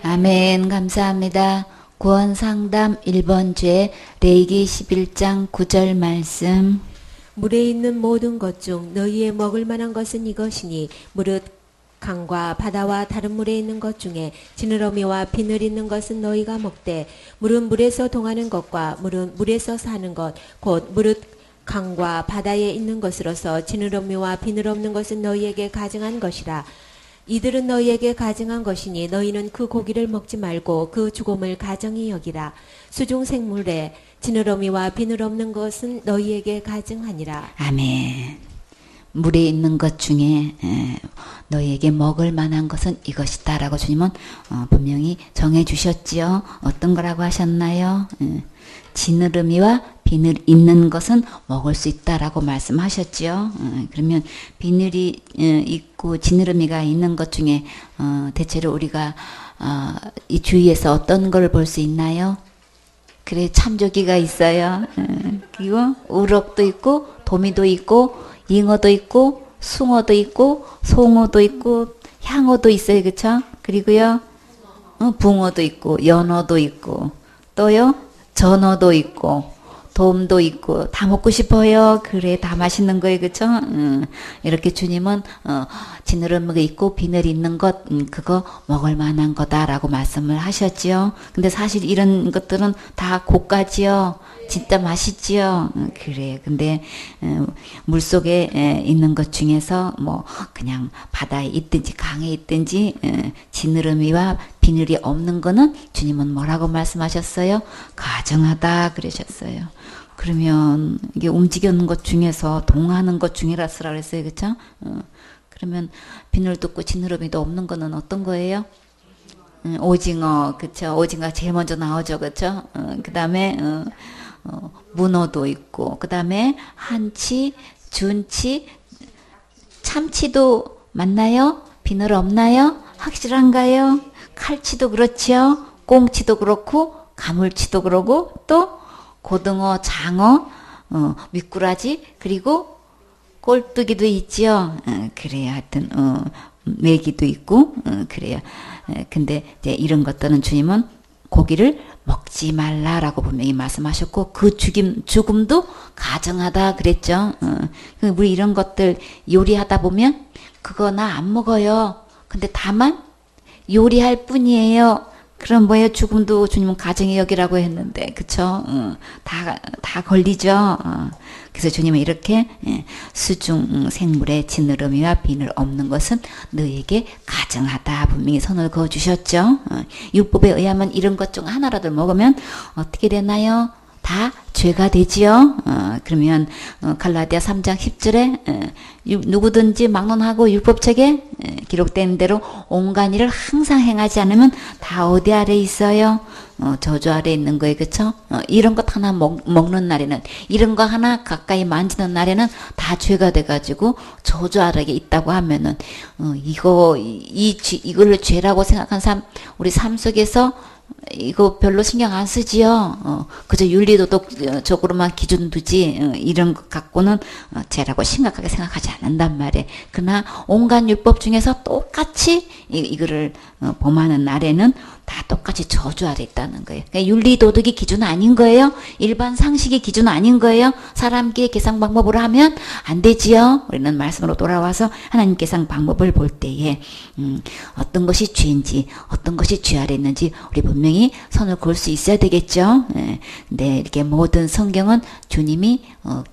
아멘. 감사합니다. 구원상담 1번 죄 레위기 11장 9절 말씀. 물에 있는 모든 것 중 너희의 먹을 만한 것은 이것이니 무릇 강과 바다와 다른 물에 있는 것 중에 지느러미와 비늘 있는 것은 너희가 먹되 물은 물에서 동하는 것과 물은 물에서 사는 것 곧 무릇 강과 바다에 있는 것으로서 지느러미와 비늘 없는 것은 너희에게 가증한 것이라. 이들은 너희에게 가증한 것이니 너희는 그 고기를 먹지 말고 그 죽음을 가증히 여기라. 수중 생물에 지느러미와 비늘 없는 것은 너희에게 가증하니라. 아멘. 물에 있는 것 중에 너희에게 먹을 만한 것은 이것이다 라고 주님은 분명히 정해 주셨지요. 어떤 거라고 하셨나요? 지느러미와 비늘 있는 것은 먹을 수 있다라고 말씀하셨지요. 그러면 비늘이 있고 지느러미가 있는 것 중에 대체로 우리가 이 주위에서 어떤 걸 볼 수 있나요? 그래, 참조기가 있어요. 그리고 우럭도 있고 도미도 있고 잉어도 있고 숭어도 있고 송어도 있고 향어도 있어요. 그쵸? 그리고요 붕어도 있고 연어도 있고 또요 전어도 있고 돔도 있고 다 먹고 싶어요. 그래, 다 맛있는 거예요. 그쵸? 이렇게 주님은 지느러미가 있고 비늘이 있는 것 그거 먹을 만한 거다라고 말씀을 하셨지요. 근데 사실 이런 것들은 다 고가지요. 진짜 맛있지요. 그래. 근데 물속에 있는 것 중에서 뭐 그냥 바다에 있든지 강에 있든지 지느러미와 비늘이 없는 거는 주님은 뭐라고 말씀하셨어요? 가증하다 그러셨어요. 그러면 이게 움직이는 것 중에서 동하는 것 중이라서라 그랬어요. 그쵸? 그러면 비늘도 없고 지느러미도 없는 거는 어떤 거예요? 오징어. 그쵸? 오징어가 제일 먼저 나오죠. 그쵸? 그 다음에 문어도 있고 그 다음에 한치, 준치, 참치도 맞나요? 비늘 없나요? 확실한가요? 칼치도 그렇지요. 꽁치도 그렇고 가물치도 그러고 또 고등어, 장어, 미꾸라지 그리고 꼴뚜기도 있지요. 그래요. 하여튼 메기도 있고 그래요. 근데 이제 이런 것들은 주님은 고기를 먹지 말라라고 분명히 말씀하셨고 그 죽음도 가증하다 그랬죠. 우리 이런 것들 요리하다 보면 그거 나 안 먹어요. 근데 다만 요리할 뿐이에요. 그럼 뭐예요? 죽음도 주님은 가증히 여기라고 했는데, 그쵸? 다 걸리죠. 그래서 주님은 이렇게 수중 생물의 지느러미와 비늘 없는 것은 너에게 가증하다 분명히 선을 그어 주셨죠. 율법에 의하면 이런 것 중 하나라도 먹으면 어떻게 되나요? 다 죄가 되지요. 그러면 갈라디아 3장 10절에 누구든지 막론하고 율법책에 기록된 대로 온갖 일을 항상 행하지 않으면 다 어디 아래 있어요? 저주 아래 있는 거예요. 그쵸? 이런 것 하나 먹는 날에는 이런 거 하나 가까이 만지는 날에는 다 죄가 돼가지고 저주 아래에 있다고 하면은 이걸 죄라고 생각한 사람 우리 삶 속에서 이거 별로 신경 안 쓰지요. 그저 윤리도덕적으로만 기준 두지 이런 것 갖고는 죄라고 심각하게 생각하지 않는단 말이에요. 그러나 온갖 율법 중에서 똑같이 이거를 범하는 날에는 다 똑같이 저주 아래 있다는 거예요. 그러니까 윤리도덕이 기준 아닌 거예요. 일반 상식이 기준 아닌 거예요. 사람끼리 계산 방법으로 하면 안 되지요. 우리는 말씀으로 돌아와서 하나님 계산 방법을 볼 때에 어떤 것이 죄인지 어떤 것이 죄 아래 있는지 우리 분명히 선을 그을 수 있어야 되겠죠. 네, 이렇게 모든 성경은 주님이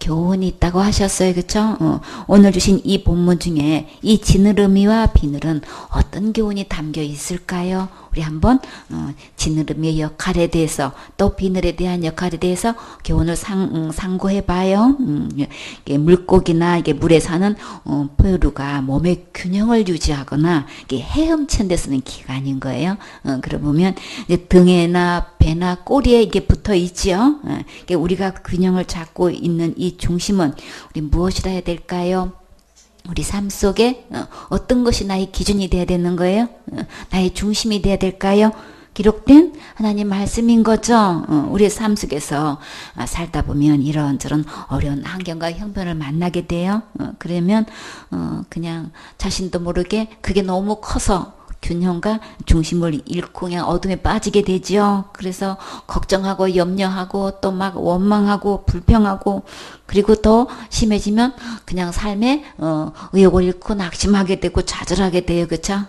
교훈이 있다고 하셨어요. 그렇죠? 오늘 주신 이 본문 중에 이 지느러미와 비늘은 어떤 교훈이 담겨 있을까요? 우리 한번 지느러미의 역할에 대해서 또 비늘에 대한 역할에 대해서 교훈을 상고해 봐요. 물고기나 이게 물에 사는 포유류가 몸의 균형을 유지하거나 이게 헤엄치는 데 쓰는 기관인 거예요. 그러고 보면 이제 등에나 배나 꼬리에 이게 붙어 있지요. 우리가 균형을 잡고 있는 이 중심은 우리 무엇이라 해야 될까요? 우리 삶 속에 어떤 것이 나의 기준이 돼야 되는 거예요? 나의 중심이 돼야 될까요? 기록된 하나님 말씀인 거죠. 우리의 삶 속에서 살다 보면 이런저런 어려운 환경과 형편을 만나게 돼요. 그러면 그냥 자신도 모르게 그게 너무 커서 균형과 중심을 잃고 그냥 어둠에 빠지게 되죠. 그래서 걱정하고 염려하고 또 막 원망하고 불평하고 그리고 더 심해지면 그냥 삶에 의욕을 잃고 낙심하게 되고 좌절하게 돼요. 그렇죠?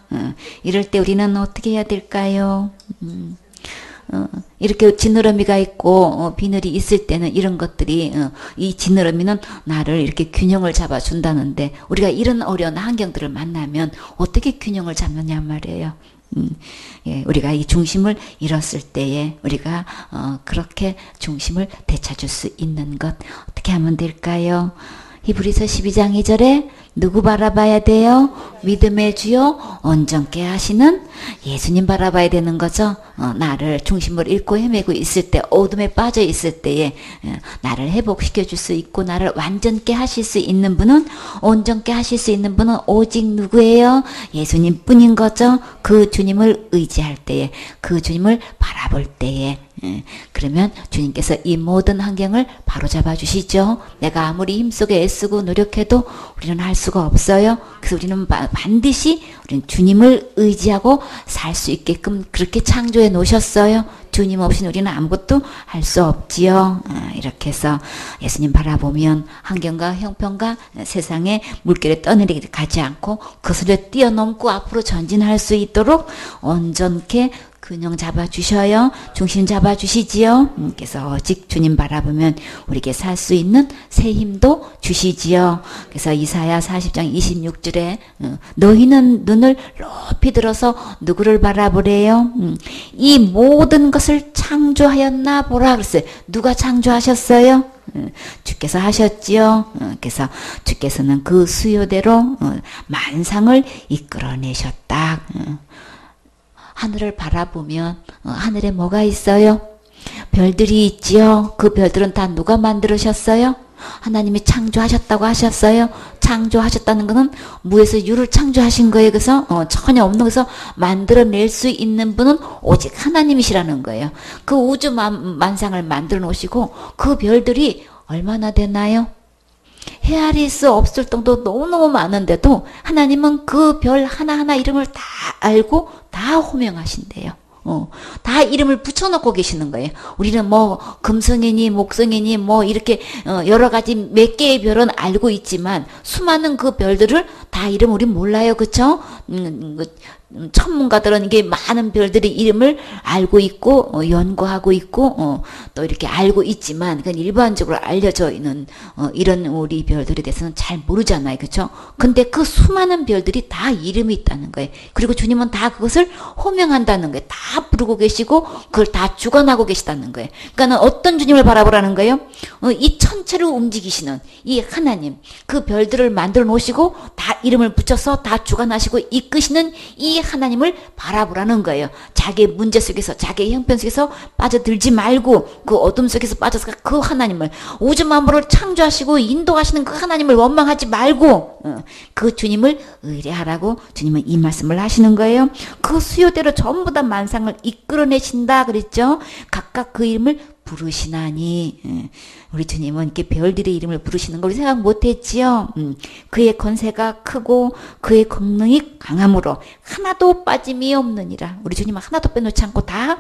이럴 때 우리는 어떻게 해야 될까요? 이렇게 지느러미가 있고 비늘이 있을 때는 이런 것들이 이 지느러미는 나를 이렇게 균형을 잡아준다는데 우리가 이런 어려운 환경들을 만나면 어떻게 균형을 잡느냐 말이에요. 예, 우리가 이 중심을 잃었을 때에 우리가 그렇게 중심을 되찾을 수 있는 것 어떻게 하면 될까요? 히브리서 12장 2절에 누구 바라봐야 돼요? 믿음의 주요 온전케 하시는 예수님 바라봐야 되는 거죠. 나를 중심을 잃고 헤매고 있을 때 어둠에 빠져 있을 때에 나를 회복시켜 줄 수 있고 나를 완전케 하실 수 있는 분은 온전케 하실 수 있는 분은 오직 누구예요? 예수님 뿐인 거죠. 그 주님을 의지할 때에 그 주님을 바라볼 때에 그러면 주님께서 이 모든 환경을 바로잡아 주시죠. 내가 아무리 힘쓰고 애쓰고 노력해도 우리는 할 수가 없어요. 그래서 우리는 반드시 우리는 주님을 의지하고 살 수 있게끔 그렇게 창조해 놓으셨어요. 주님 없이는 우리는 아무것도 할 수 없지요. 이렇게 해서 예수님 바라보면 환경과 형편과 세상의 물결에 떠내리게 가지 않고 그것을 뛰어넘고 앞으로 전진할 수 있도록 온전케 균형 잡아주셔요. 중심 잡아주시지요. 그래서 오직 주님 바라보면 우리에게 살 수 있는 새 힘도 주시지요. 그래서 이사야 40장 26절에 너희는 눈을 높이 들어서 누구를 바라보래요? 이 모든 것을 창조하였나 보라 그랬어요. 누가 창조하셨어요? 주께서 하셨지요. 그래서 주께서는 그 수요대로 만상을 이끌어내셨다. 하늘을 바라보면 하늘에 뭐가 있어요? 별들이 있지요. 그 별들은 다 누가 만들으셨어요? 하나님이 창조하셨다고 하셨어요. 창조하셨다는 것은 무에서 유를 창조하신 거예요. 그래서 전혀 없는 것에서 만들어낼 수 있는 분은 오직 하나님이시라는 거예요. 그 우주 만상을 만들어 놓으시고 그 별들이 얼마나 되나요? 헤아릴 수 없을 정도 너무너무 많은데도 하나님은 그 별 하나하나 이름을 다 알고 다 호명하신대요. 다 이름을 붙여놓고 계시는 거예요. 우리는 뭐 금성이니 목성이니 뭐 이렇게 여러 가지 몇 개의 별은 알고 있지만 수많은 그 별들을 다 이름 우리 몰라요. 그쵸? 천문가들은 이게 많은 별들의 이름을 알고 있고 연구하고 있고 또 이렇게 알고 있지만 그건 일반적으로 알려져 있는 이런 우리 별들에 대해서는 잘 모르잖아요. 그렇죠? 근데 그 수많은 별들이 다 이름이 있다는 거예요. 그리고 주님은 다 그것을 호명한다는 거예요. 다 부르고 계시고 그걸 다 주관하고 계시다는 거예요. 그러니까 어떤 주님을 바라보라는 거예요? 이 천체를 움직이시는 이 하나님, 그 별들을 만들어 놓으시고 다 이름을 붙여서 다 주관하시고 이끄시는 이 하나님을 바라보라는 거예요. 자기의 문제 속에서 자기의 형편 속에서 빠져들지 말고 그 어둠 속에서 빠져서 그 하나님을 우주 만물을 창조하시고 인도하시는 그 하나님을 원망하지 말고 그 주님을 의뢰하라고 주님은 이 말씀을 하시는 거예요. 그 수요대로 전부 다 만상을 이끌어내신다 그랬죠. 각각 그 이름을 부르시나니 우리 주님은 이렇게 별들의 이름을 부르시는 걸 생각 못했지요. 그의 권세가 크고 그의 권능이 강함으로 하나도 빠짐이 없느니라. 우리 주님은 하나도 빼놓지 않고 다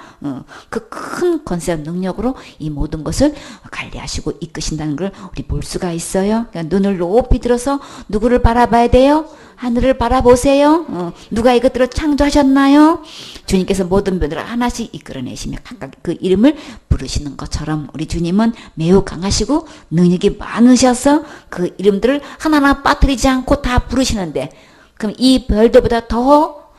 그 큰 권세와 능력으로 이 모든 것을 관리하시고 이끄신다는 걸 우리 볼 수가 있어요. 그러니까 눈을 높이 들어서 누구를 바라봐야 돼요? 하늘을 바라보세요. 누가 이것들을 창조하셨나요? 주님께서 모든 별들을 하나씩 이끌어내시며 각각 그 이름을 부르시는 것처럼 우리 주님은 매우 강하시고 능력이 많으셔서 그 이름들을 하나하나 빠뜨리지 않고 다 부르시는데 그럼 이 별들보다 더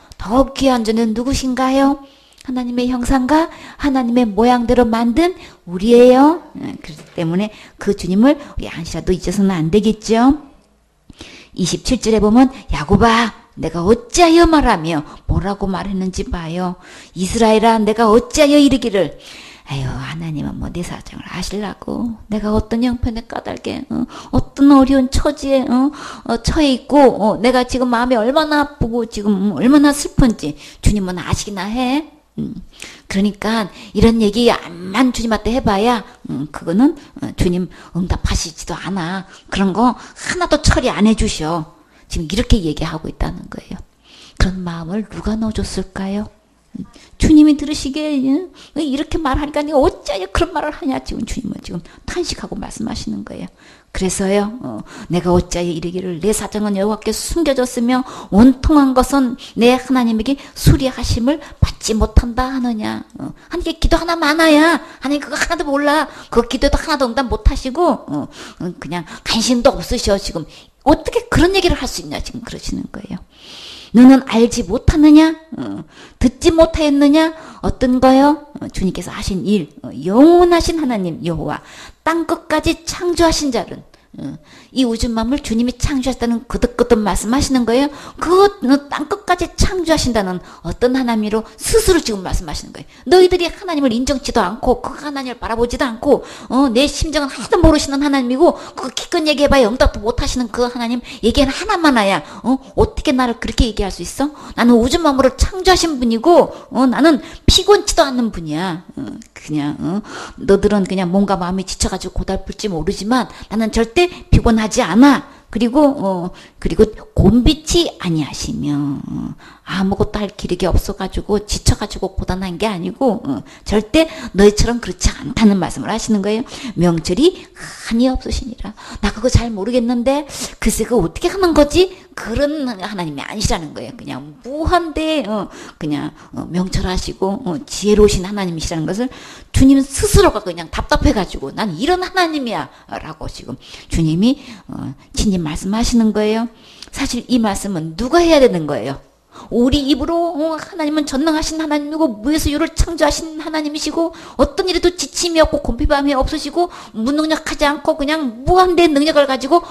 귀한 존재는 누구신가요? 하나님의 형상과 하나님의 모양대로 만든 우리예요. 그렇기 때문에 그 주님을 우리 한시라도 잊어서는 안 되겠죠. 27절에 보면 야곱아 내가 어찌하여 말하며 뭐라고 말했는지 봐요. 이스라엘아 내가 어찌하여 이르기를 아유 하나님은 뭐 내 사정을 아시려고 내가 어떤 형편에 까닭에 어떤 어려운 처지에 처해 있고 내가 지금 마음이 얼마나 아프고 지금 얼마나 슬픈지 주님은 아시기나 해. 그러니까 이런 얘기 암만 주님한테 해봐야 그거는 주님 응답하시지도 않아. 그런 거 하나도 처리 안 해주셔. 지금 이렇게 얘기하고 있다는 거예요. 그런 마음을 누가 넣어줬을까요? 주님이 들으시기에 이렇게 말하니까 네가 어찌하여 그런 말을 하냐, 지금 주님은 지금 탄식하고 말씀하시는 거예요. 그래서요, 내가 어찌하여 이르기를 내 사정은 여호와께 숨겨졌으며 원통한 것은 내 하나님에게 수리하심을 받지 못한다 하느냐. 하나님께 기도 하나 많아야 하나님 그거 하나도 몰라. 그 기도도 하나도 응답 못하시고 그냥 관심도 없으셔. 지금 어떻게 그런 얘기를 할 수 있냐, 지금 그러시는 거예요. 너는 알지 못하느냐? 듣지 못하였느냐? 어떤 거요? 주님께서 하신 일, 영원하신 하나님 여호와, 땅끝까지 창조하신 자는, 이 우주 만물 주님이 창조하셨다는 거듭거듭 말씀하시는 거예요. 그 땅끝까지 창조하신다는 어떤 하나님으로 스스로 지금 말씀하시는 거예요. 너희들이 하나님을 인정치도 않고 그 하나님을 바라보지도 않고 내 심정은 하나도 모르시는 하나님이고 그 기껏 얘기해봐야 응답도 못하시는 그 하나님 얘기는 하나만 하야. 어떻게 나를 그렇게 얘기할 수 있어? 나는 우주 만물을 창조하신 분이고 나는 피곤치도 않는 분이야. 그냥 너들은 그냥 몸과 마음이 지쳐가지고 고달플지 모르지만 나는 절대 피곤하지 않아. 그리고 곤비치 아니하시며 아무것도 할 기력이 없어가지고 지쳐가지고 고단한 게 아니고 절대 너희처럼 그렇지 않다는 말씀을 하시는 거예요. 명철이 한이 없으시니라. 나 그거 잘 모르겠는데 글쎄 그거 어떻게 하는 거지? 그런 하나님이 아니시라는 거예요. 그냥 무한대 그냥 명철하시고 지혜로우신 하나님이시라는 것을 주님 스스로가 그냥 답답해가지고 난 이런 하나님이야 라고 지금 주님이 친히 말씀하시는 거예요. 사실 이 말씀은 누가 해야 되는 거예요? 우리 입으로 하나님은 전능하신 하나님이고 무에서유를 창조하신 하나님이시고 어떤 일에도 지침이 없고 곤피밤이 없으시고 무능력하지 않고 그냥 무한대의 능력을 가지고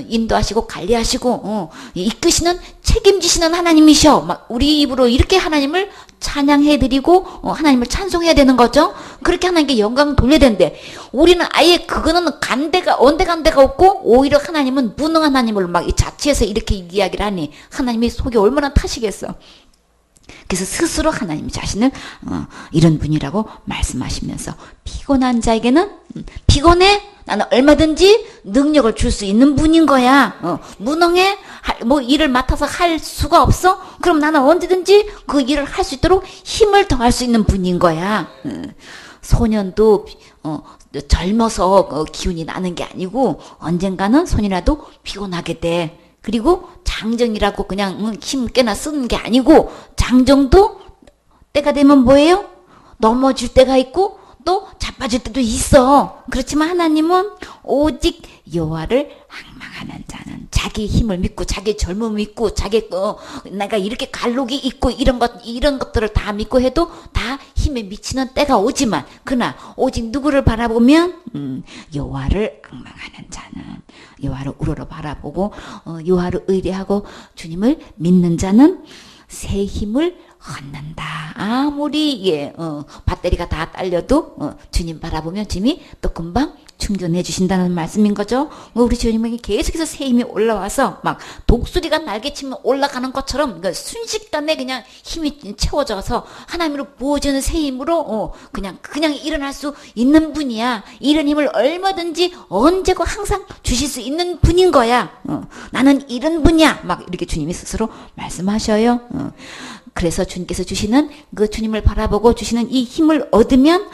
인도하시고 관리하시고 이끄시는 책임지시는 하나님이셔. 막 우리 입으로 이렇게 하나님을 찬양해드리고 하나님을 찬송해야 되는 거죠. 그렇게 하나님께 영광 돌려야 되는데 우리는 아예 그거는 언데간데가 없고 오히려 하나님은 무능한 하나님을 막 자체에서 이렇게 이야기를 하니 하나님이 속이 얼마나 타시겠어. 그래서 스스로 하나님 자신을 이런 분이라고 말씀하시면서 피곤한 자에게는 피곤해? 나는 얼마든지 능력을 줄 수 있는 분인 거야. 무능해? 뭐 일을 맡아서 할 수가 없어? 그럼 나는 언제든지 그 일을 할 수 있도록 힘을 더할 수 있는 분인 거야. 소년도 젊어서 기운이 나는 게 아니고 언젠가는 손이라도 피곤하게 돼. 그리고 장정이라고 그냥 힘 꽤나 쓰는 게 아니고 장정도 때가 되면 뭐예요? 넘어질 때가 있고 또 자빠질 때도 있어. 그렇지만 하나님은 오직 여호와를 앙망하는 자는 자기 힘을 믿고 자기 젊음을 믿고 자기 내가 이렇게 갈록이 있고 이런 것들을 다 믿고 해도 다 힘에 미치는 때가 오지만 그러나 오직 누구를 바라보면 여호와를 앙망하는 자는 여호와를 우러러 바라보고 여호와를 의뢰하고 주님을 믿는 자는 새 힘을 얻는다. 아무리 배터리가 다 딸려도 주님 바라보면 주님이 또 금방 충전해 주신다는 말씀인 거죠. 우리 주님에게 계속해서 새 힘이 올라와서 막 독수리가 날개치면 올라가는 것처럼 순식간에 그냥 힘이 채워져서 하나님으로 부어지는 새 힘으로 그냥 일어날 수 있는 분이야. 이런 힘을 얼마든지 언제고 항상 주실 수 있는 분인 거야. 나는 이런 분이야. 막 이렇게 주님이 스스로 말씀하셔요. 그래서 주님께서 주시는 그 주님을 바라보고 주시는 이 힘을 얻으면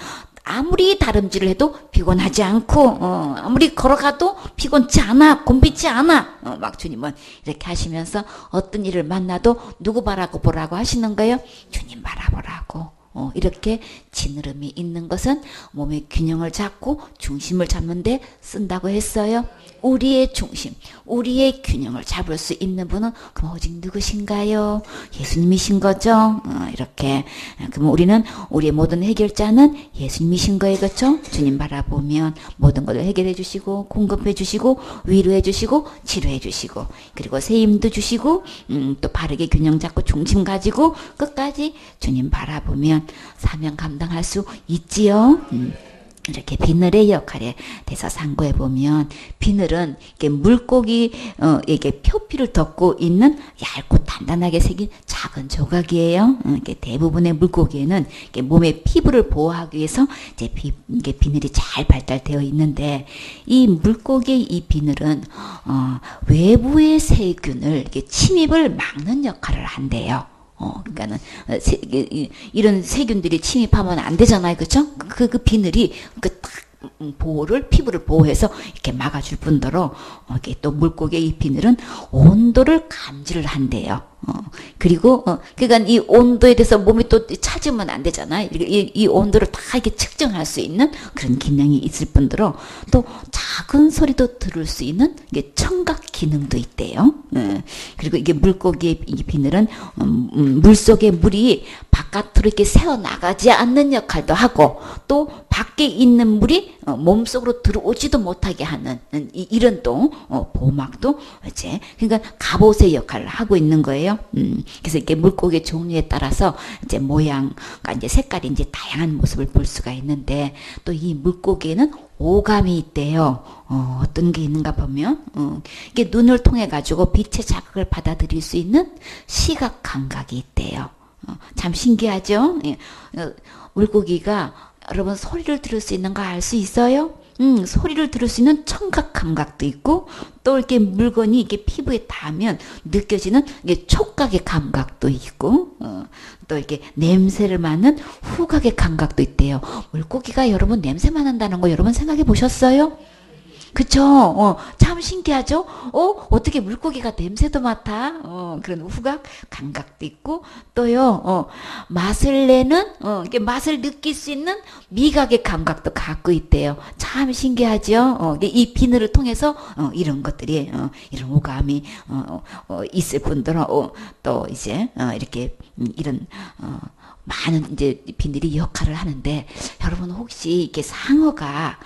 아무리 다름질을 해도 피곤하지 않고 아무리 걸어가도 피곤치 않아, 곤비치 않아. 막 주님은 이렇게 하시면서 어떤 일을 만나도 누구 바라보라고 하시는 거예요? 주님 바라보라고. 이렇게 지느러미 있는 것은 몸의 균형을 잡고 중심을 잡는데 쓴다고 했어요. 우리의 중심, 우리의 균형을 잡을 수 있는 분은 그럼 오직 누구신가요? 예수님이신 거죠. 이렇게 그럼 우리는 우리의 모든 해결자는 예수님이신 거예요. 그렇죠? 주님 바라보면 모든 것을 해결해 주시고 공급해 주시고 위로해 주시고 치료해 주시고 그리고 새 힘도 주시고 또 바르게 균형 잡고 중심 가지고 끝까지 주님 바라보면 사명 감당할 수 있지요. 이렇게 비늘의 역할에 대해서 상고해 보면 비늘은 이게 물고기 이게 표피를 덮고 있는 얇고 단단하게 생긴 작은 조각이에요. 이게 대부분의 물고기에는 이게 몸의 피부를 보호하기 위해서 이제 이게 비늘이 잘 발달되어 있는데 이 물고기의 이 비늘은 외부의 세균을 이렇게 침입을 막는 역할을 한대요. 그러니까는 이런 세균들이 침입하면 안 되잖아요, 그렇죠? 그 비늘이 딱 피부를 보호해서 이렇게 막아줄 뿐더러 이게 또 물고기의 이 비늘은 온도를 감지를 한대요. 그리고 그러니까 이 온도에 대해서 몸이 또 찾으면 안 되잖아요. 이 온도를 다 이렇게 측정할 수 있는 그런 기능이 있을 뿐더러 또 작은 소리도 들을 수 있는 이게 청각 기능도 있대요. 그리고 이게 물고기의 이 비늘은 물 속의 물이 바깥으로 이렇게 새어 나가지 않는 역할도 하고 또 밖에 있는 물이 몸속으로 들어오지도 못하게 하는 이런 또 보호막도 이제 그러니까 갑옷의 역할을 하고 있는 거예요. 그래서 이렇게 물고기 종류에 따라서 이제 모양과 이제 색깔이 이제 다양한 모습을 볼 수가 있는데 또 이 물고기에는 오감이 있대요. 어떤 게 있는가 보면 이게 눈을 통해 가지고 빛의 자극을 받아들일 수 있는 시각 감각이 있대요. 참 신기하죠? 물고기가 여러분 소리를 들을 수 있는 거 알 수 있어요? 소리를 들을 수 있는 청각 감각도 있고 또 이렇게 물건이 이렇게 피부에 닿으면 느껴지는 이게 촉각의 감각도 있고 또 이렇게 냄새를 맡는 후각의 감각도 있대요. 물고기가 여러분 냄새 맡는다는 거 여러분 생각해 보셨어요? 그쵸? 참 신기하죠? 어떻게 물고기가 냄새도 맡아? 그런 후각, 감각도 있고, 또요, 맛을 내는, 이게 맛을 느낄 수 있는 미각의 감각도 갖고 있대요. 참 신기하죠? 이 비늘을 통해서, 이런 것들이, 이런 오감이, 있을 뿐더러, 또 이제, 이렇게, 이런, 많은 이제 비늘이 역할을 하는데, 여러분 혹시 이렇게 상어가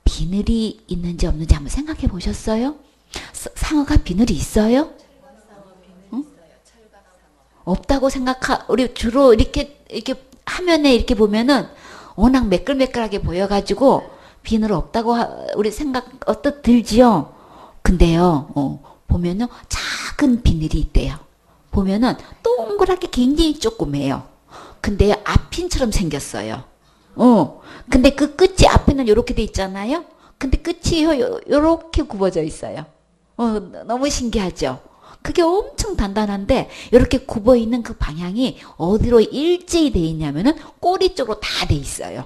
비늘이 있는지 없는지 한번 생각해 보셨어요? 상어가 비늘이 있어요? 응? 없다고 우리 주로 이렇게 화면에 이렇게 보면은 워낙 매끌매끌하게 보여가지고 비늘 없다고 우리 들지요? 근데요, 보면은 작은 비늘이 있대요. 보면은 동그랗게 굉장히 조그매요. 근데 앞핀처럼 생겼어요. 근데 그 끝이 앞에는 요렇게 돼 있잖아요. 근데 끝이 요렇게 굽어져 있어요. 너무 신기하죠? 그게 엄청 단단한데 요렇게 굽어 있는 그 방향이 어디로 일제히 돼 있냐면은 꼬리 쪽으로 다 돼 있어요.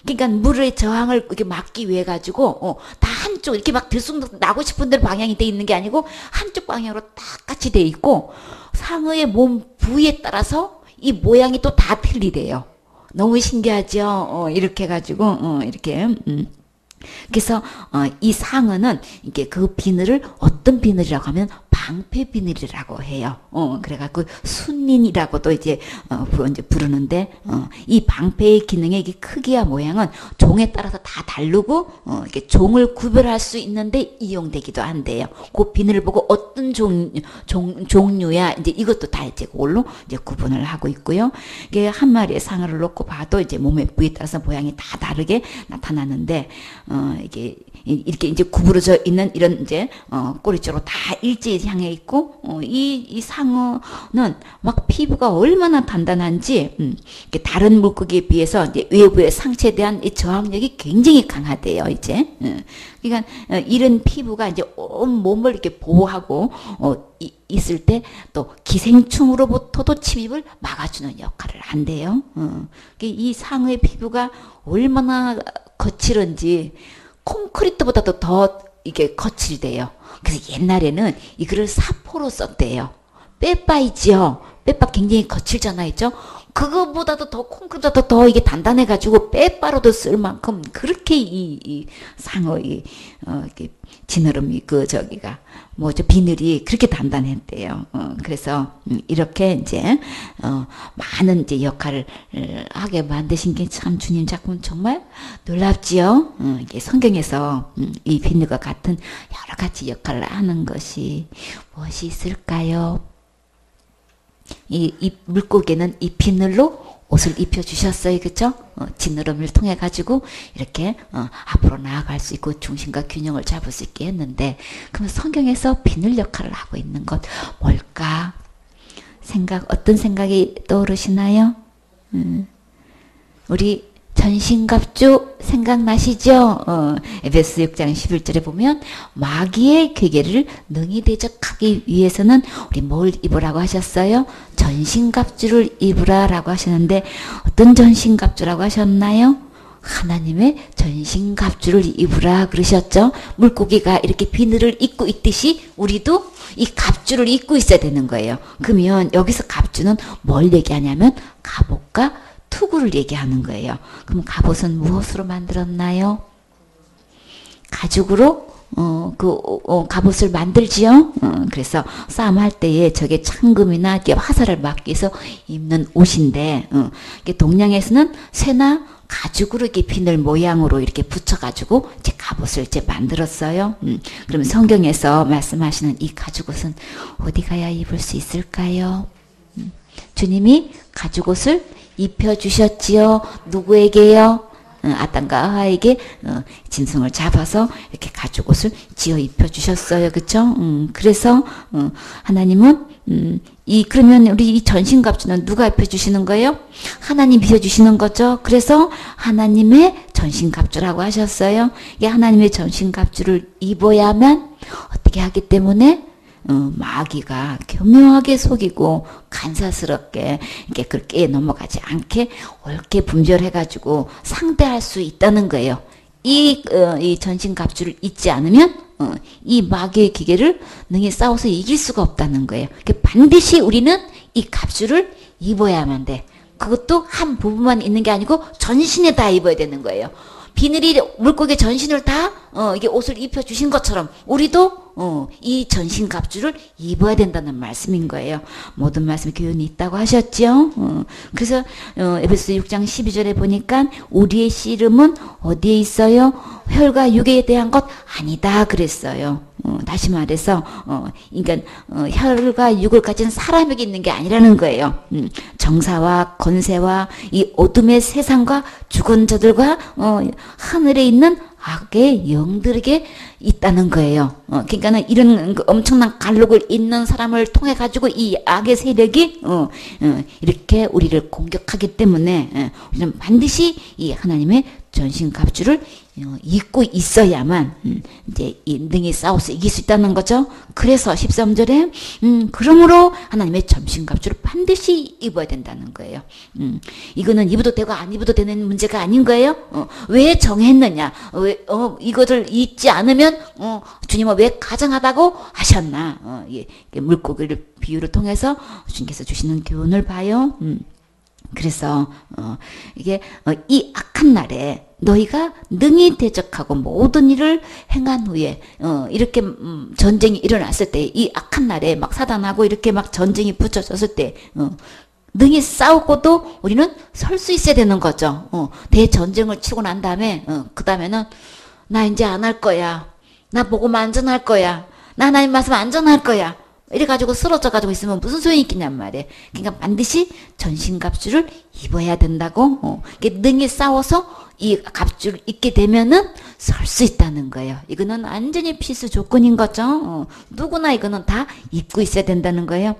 그러니까 물의 저항을 이렇게 막기 위해 가지고 다 한쪽 이렇게 막 들쑥 나고 싶은 대로 방향이 돼 있는 게 아니고 한쪽 방향으로 딱 같이 돼 있고 상어의 몸 부위에 따라서 이 모양이 또 다 틀리대요. 너무 신기하죠? 이렇게 해가지고, 이렇게, 그래서, 이 상어는, 이게 그 비늘을 어떤 비늘이라고 하면 방패 비늘이라고 해요. 그래갖고 순린이라고도 이제 부르는데 이 방패의 기능의 크기와 모양은 종에 따라서 다 다르고 이렇게 종을 구별할 수 있는데 이용되기도 한대요. 그 비늘을 보고 어떤 종류야 이제 이것도 다 이제 그걸로 이제 구분을 하고 있고요. 이게 한 마리의 상어를 놓고 봐도 이제 몸의 부위에 따라서 모양이 다 다르게 나타나는데 이게 이렇게 이제 구부러져 있는 이런 이제 꼬리 쪽으로 다 일제히 향해 있고 이 상어는 막 피부가 얼마나 단단한지 다른 물고기에 비해서 이제 외부의 상처에 대한 이 저항력이 굉장히 강하대요. 이제 그러니까 이런 피부가 이제 온 몸을 이렇게 보호하고 있을 때 또 기생충으로부터도 침입을 막아주는 역할을 한대요. 이 상어의 피부가 얼마나 거칠은지 콘크리트보다도 더 이게 거칠대요. 그래서 옛날에는 이거를 사포로 썼대요. 빼빠 있지요. 빼빠 굉장히 거칠잖아요. 그거보다도 더 콘크리트보다 더 이게 단단해가지고 빼빠로도 쓸 만큼 그렇게 이 상어의 지느러미 비늘이 그렇게 단단했대요. 그래서 이렇게 이제 많은 이제 역할을 하게 만드신 게 참 주님 작품 정말 놀랍지요. 이게 성경에서 이 비늘과 같은 여러 가지 역할을 하는 것이 무엇이 있을까요? 이 물고기는 이 비늘로 옷을 입혀주셨어요. 그죠? 지느러미를 통해 가지고 이렇게 앞으로 나아갈 수 있고 중심과 균형을 잡을 수 있게 했는데, 그럼 성경에서 비늘 역할을 하고 있는 것 뭘까? 어떤 생각이 떠오르시나요? 우리 전신갑주 생각나시죠? 에베소 6장 11절에 보면 마귀의 괴계를 능히 대적하기 위해서는 우리 뭘 입으라고 하셨어요? 전신갑주를 입으라라고 하셨는데, 어떤 전신갑주라고 하셨나요? 하나님의 전신갑주를 입으라 그러셨죠? 물고기가 이렇게 비늘을 입고 있듯이 우리도 이 갑주를 입고 있어야 되는 거예요. 그러면 여기서 갑주는 뭘 얘기하냐면 갑옷과 투구를 얘기하는 거예요. 그럼 갑옷은 무엇으로 만들었나요? 가죽으로 갑옷을 만들지요. 그래서 싸움할 때에 저게 창금이나 이렇게 화살을 막기 위해서 입는 옷인데, 동양에서는 쇠나 가죽으로 이렇게 비늘 모양으로 이렇게 붙여가지고 이제 갑옷을 이제 만들었어요. 그러면 성경에서 말씀하시는 이 가죽옷은 어디 가야 입을 수 있을까요? 주님이 가죽옷을 입혀주셨지요. 누구에게요? 아담과 하와에게 짐승을 잡아서 이렇게 가죽옷을 지어 입혀주셨어요. 그쵸? 그래서 하나님은 그러면 우리 이 전신갑주는 누가 입혀주시는 거예요? 하나님 입혀주시는 거죠. 그래서 하나님의 전신갑주라고 하셨어요. 이게 하나님의 전신갑주를 입어야만 어떻게 하기 때문에 마귀가 교묘하게 속이고 간사스럽게 이렇게 그렇게 넘어가지 않게 옳게 분별해가지고 상대할 수 있다는 거예요. 이 전신갑주를 잊지 않으면 이 마귀의 기계를 능히 싸워서 이길 수가 없다는 거예요. 반드시 우리는 이 갑주를 입어야만 돼. 그것도 한 부분만 있는 게 아니고 전신에 다 입어야 되는 거예요. 비늘이 물고기 전신을 다 이게 옷을 입혀주신 것처럼 우리도 이 전신갑주를 입어야 된다는 말씀인 거예요. 모든 말씀 교훈이 있다고 하셨죠. 그래서 에베소 6장 12절에 보니까 우리의 씨름은 어디에 있어요? 혈과 육에 대한 것 아니다 그랬어요. 다시 말해서 그러니까 혈과 육을 가진 사람에게 있는 게 아니라는 거예요. 정사와 권세와 이 어둠의 세상과 죽은 자들과 하늘에 있는 악의 영들에게 있다는 거예요. 그러니까는 이런 엄청난 갈록을 잇는 사람을 통해 가지고 이 악의 세력이 이렇게 우리를 공격하기 때문에 우리는 반드시 이 하나님의 전신갑주를 입고 있어야만 이제 능히 싸워서 이길 수 있다는 거죠. 그래서 13절에 그러므로 하나님의 전신갑주를 반드시 입어야 된다는 거예요. 이거는 입어도 되고 안 입어도 되는 문제가 아닌 거예요. 왜 정했느냐? 왜 이것을 입지 않으면 주님은 왜 가증하다고 하셨나? 물고기를 비유를 통해서 주님께서 주시는 교훈을 봐요. 그래서 이게 이 악한 날에 너희가 능히 대적하고 모든 일을 행한 후에 이렇게 전쟁이 일어났을 때, 이 악한 날에 막 사단하고 이렇게 막 전쟁이 붙여졌을 때 능히 싸우고도 우리는 설 수 있어야 되는 거죠. 대전쟁을 치고 난 다음에 그 다음에는 나 이제 안 할 거야. 나 복음 안전할 거야. 나 하나님 말씀 안전할 거야. 이래가지고 쓰러져가지고 있으면 무슨 소용이 있겠냔 말이에요. 그러니까 반드시 전신갑주를 입어야 된다고. 능히 싸워서 이 갑주를 입게 되면은 설 수 있다는 거예요. 이거는 완전히 필수 조건인 거죠. 누구나 이거는 다 입고 있어야 된다는 거예요.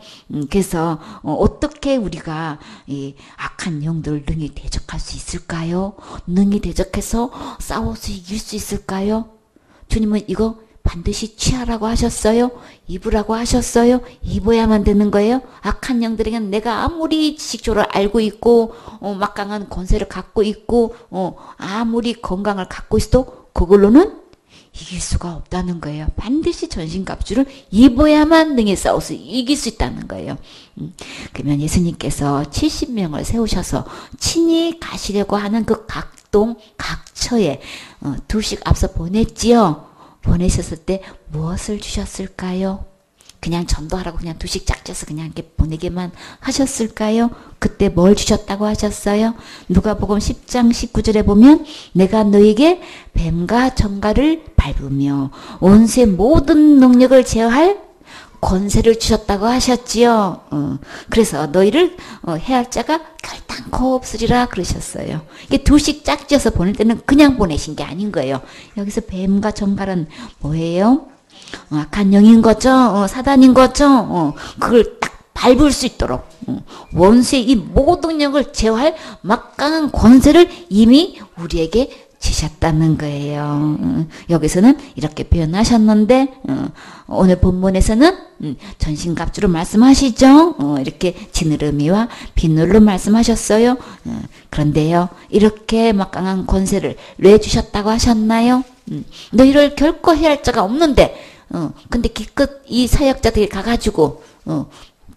그래서 어떻게 우리가 이 악한 영들을 능히 대적할 수 있을까요? 능히 대적해서 싸워서 이길 수 있을까요? 주님은 이거 반드시 취하라고 하셨어요? 입으라고 하셨어요? 입어야만 되는 거예요? 악한 영들에게는 내가 아무리 지식조를 알고 있고 막강한 권세를 갖고 있고 아무리 건강을 갖고 있어도 그걸로는 이길 수가 없다는 거예요. 반드시 전신갑주를 입어야만 능히 싸워서 이길 수 있다는 거예요. 그러면 예수님께서 70명을 세우셔서 친히 가시려고 하는 그 각동 각처에 둘씩 앞서 보냈지요. 보내셨을 때 무엇을 주셨을까요? 그냥 전도하라고 그냥 두씩 짝져서 그냥 이렇게 보내게만 하셨을까요? 그때 뭘 주셨다고 하셨어요? 누가복음 10장 19절에 보면 내가 너에게 뱀과 정갈을 밟으며 온수의 모든 능력을 제어할 권세를 주셨다고 하셨지요. 그래서 너희를 해할 자가 결단코 없으리라 그러셨어요. 이게 두식 짝지어서 보낼 때는 그냥 보내신 게 아닌 거예요. 여기서 뱀과 정갈은 뭐예요? 악한 영인 거죠. 사단인 거죠. 그걸 딱 밟을 수 있도록 원수의 이 모든 영을 제어할 막강한 권세를 이미 우리에게 주셨다는 거예요. 여기서는 이렇게 표현하셨는데 오늘 본문에서는 전신갑주로 말씀하시죠. 이렇게 지느러미와 비늘로 말씀하셨어요. 그런데요, 이렇게 막강한 권세를 왜 주셨다고 하셨나요? 너희를 결코 해할 자가 없는데 근데 기껏 이 사역자들이 가가지고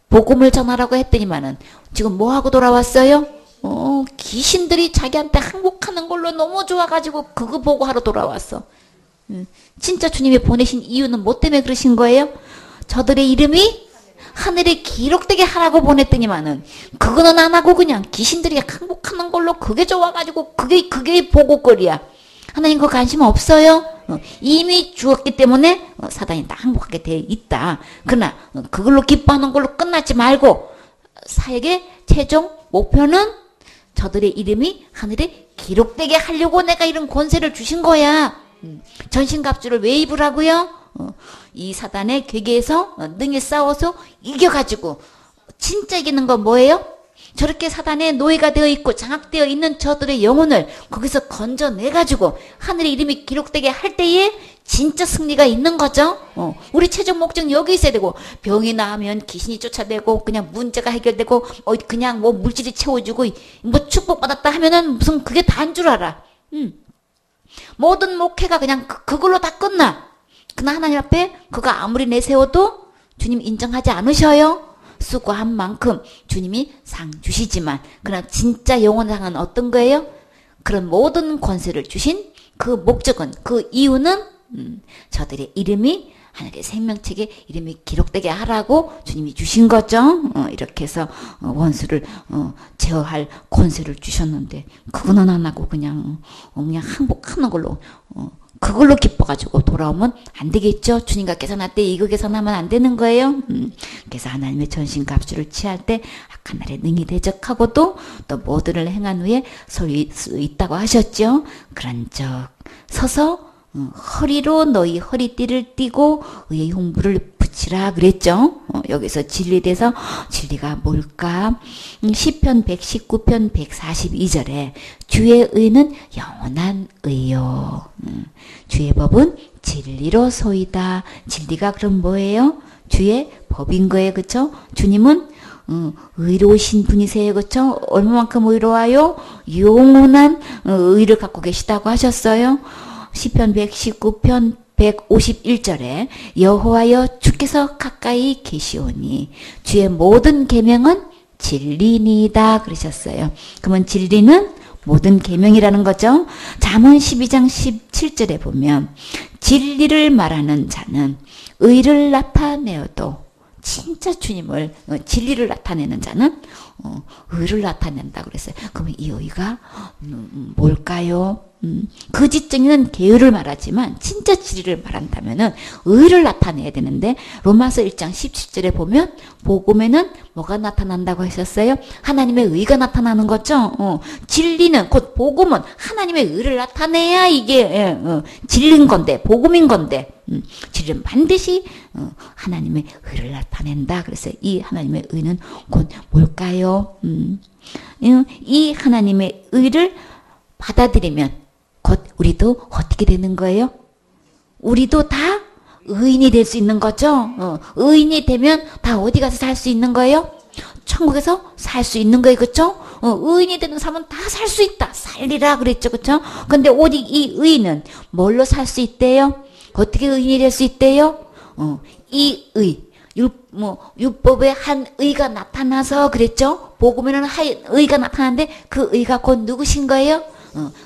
복음을 전하라고 했더니만은 지금 뭐 하고 돌아왔어요? 귀신들이 자기한테 항복하는 걸로 너무 좋아가지고 그거 보고 하러 돌아왔어. 진짜 주님이 보내신 이유는 뭐 때문에 그러신 거예요? 저들의 이름이 하늘에 기록되게 하라고 보냈더니만은 그거는 안 하고 그냥 귀신들이 항복하는 걸로 그게 좋아가지고 그게 보고거리야. 하나님 그 관심 없어요. 이미 주었기 때문에 사단이 다 항복하게 돼 있다. 그러나 그걸로 기뻐하는 걸로 끝나지 말고 사역의 최종 목표는 저들의 이름이 하늘에 기록되게 하려고 내가 이런 권세를 주신 거야. 전신갑주를 왜 입으라고요? 이 사단의 괴계에서 능히 싸워서 이겨가지고 진짜 이기는 건 뭐예요? 저렇게 사단의 노예가 되어 있고 장악되어 있는 저들의 영혼을 거기서 건져내가지고 하늘의 이름이 기록되게 할 때에 진짜 승리가 있는 거죠. 우리 최종 목적 여기 있어야 되고 병이 나면 귀신이 쫓아내고 그냥 문제가 해결되고 그냥 뭐 물질이 채워주고 뭐 축복받았다 하면은 무슨 그게 다인 줄 알아. 모든 목회가 그냥 그걸로 다 끝나. 그러나 하나님 앞에 그거 아무리 내세워도 주님 인정하지 않으셔요. 수고한 만큼 주님이 상 주시지만 그러나 진짜 영원한 상은 어떤 거예요? 그런 모든 권세를 주신 그 목적은 그 이유는 저들의 이름이 하늘의 생명책에 이름이 기록되게 하라고 주님이 주신 거죠. 이렇게 해서 원수를 제어할 권세를 주셨는데 그거는 안 하고 그냥 항복하는 걸로 그걸로 기뻐가지고 돌아오면 안 되겠죠. 주님과 계산할 때 이거 계산하면 안 되는 거예요. 그래서 하나님의 전신갑주를 취할 때 악한 날에 능히 대적하고도 또 모든을 행한 후에 설 수 있다고 하셨죠. 그런 적 서서 허리로 너희 허리띠를 띠고 의의 흉부를 붙이라 그랬죠. 여기서 진리에 대해서 진리가 뭘까? 시편 119편 142절에 주의 의는 영원한 의요. 주의 법은 진리로 소이다. 진리가 그럼 뭐예요? 주의 법인 거예요. 그쵸? 주님은 의로우신 분이세요. 그쵸? 얼마만큼 의로워요? 영원한 의를 갖고 계시다고 하셨어요. 시편 119편 151절에 여호와여 주께서 가까이 계시오니 주의 모든 계명은 진리니이다 그러셨어요. 그러면 진리는 모든 계명이라는 거죠. 잠언 12장 17절에 보면 진리를 말하는 자는 의를 나타내어도 진짜 주님을 진리를 나타내는 자는 의를 나타낸다 그랬어요. 그러면 이 의가 뭘까요? 그 지정에는 계율을 말하지만 진짜 진리를 말한다면은 의를 나타내야 되는데 로마서 1장 17절에 보면 복음에는 뭐가 나타난다고 하셨어요? 하나님의 의가 나타나는 거죠. 진리는 곧 복음은 하나님의 의를 나타내야 이게 진리인 건데 복음인 건데 진리는 반드시 하나님의 의를 나타낸다. 그래서 이 하나님의 의는 곧 뭘까요? 이 하나님의 의를 받아들이면 곧 우리도 어떻게 되는 거예요? 우리도 다 의인이 될 수 있는 거죠. 의인이 되면 다 어디 가서 살 수 있는 거예요? 천국에서 살 수 있는 거예요. 그렇죠? 의인이 되는 사람은 다 살 수 있다. 살리라 그랬죠. 그렇죠? 근데 오직 이 의인은 뭘로 살 수 있대요? 어떻게 의인이 될 수 있대요? 이 의. 율법에 한 의가 나타나서 그랬죠? 복음에는 한 의가 나타나는데 그 의가 곧 누구신 거예요?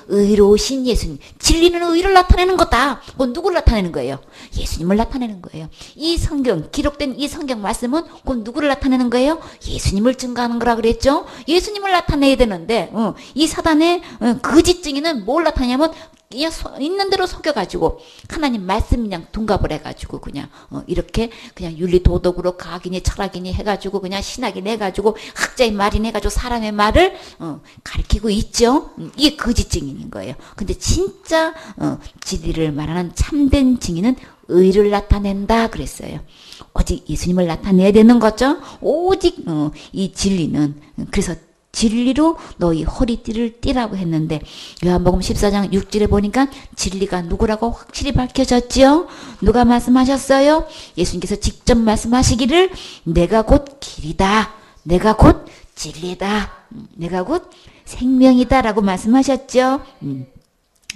의로우신 예수님. 진리는 의를 나타내는 거다. 누구를 나타내는 거예요? 예수님을 나타내는 거예요. 이 성경, 기록된 이 성경 말씀은 곧 누구를 나타내는 거예요? 예수님을 증거하는 거라 그랬죠? 예수님을 나타내야 되는데, 이 사단의 그 지증이는 뭘 나타내냐면, 그냥 있는 대로 속여가지고 하나님 말씀 그냥 둔갑을 해가지고 그냥 이렇게 그냥 윤리 도덕으로 과학이니 철학이니 해가지고 그냥 신학이니 해가지고 학자의 말이니 해가지고 사람의 말을 가리키고 있죠. 이게 거짓 증인인 거예요. 근데 진짜 진리를 말하는 참된 증인은 의를 나타낸다 그랬어요. 오직 예수님을 나타내야 되는 거죠. 오직 이 진리는 그래서 진리로 너희 허리띠를 띠라고 했는데 요한복음 14장 6절에 보니까 진리가 누구라고 확실히 밝혀졌지요. 누가 말씀하셨어요? 예수님께서 직접 말씀하시기를 내가 곧 길이다. 내가 곧 진리다. 내가 곧 생명이다 라고 말씀하셨죠.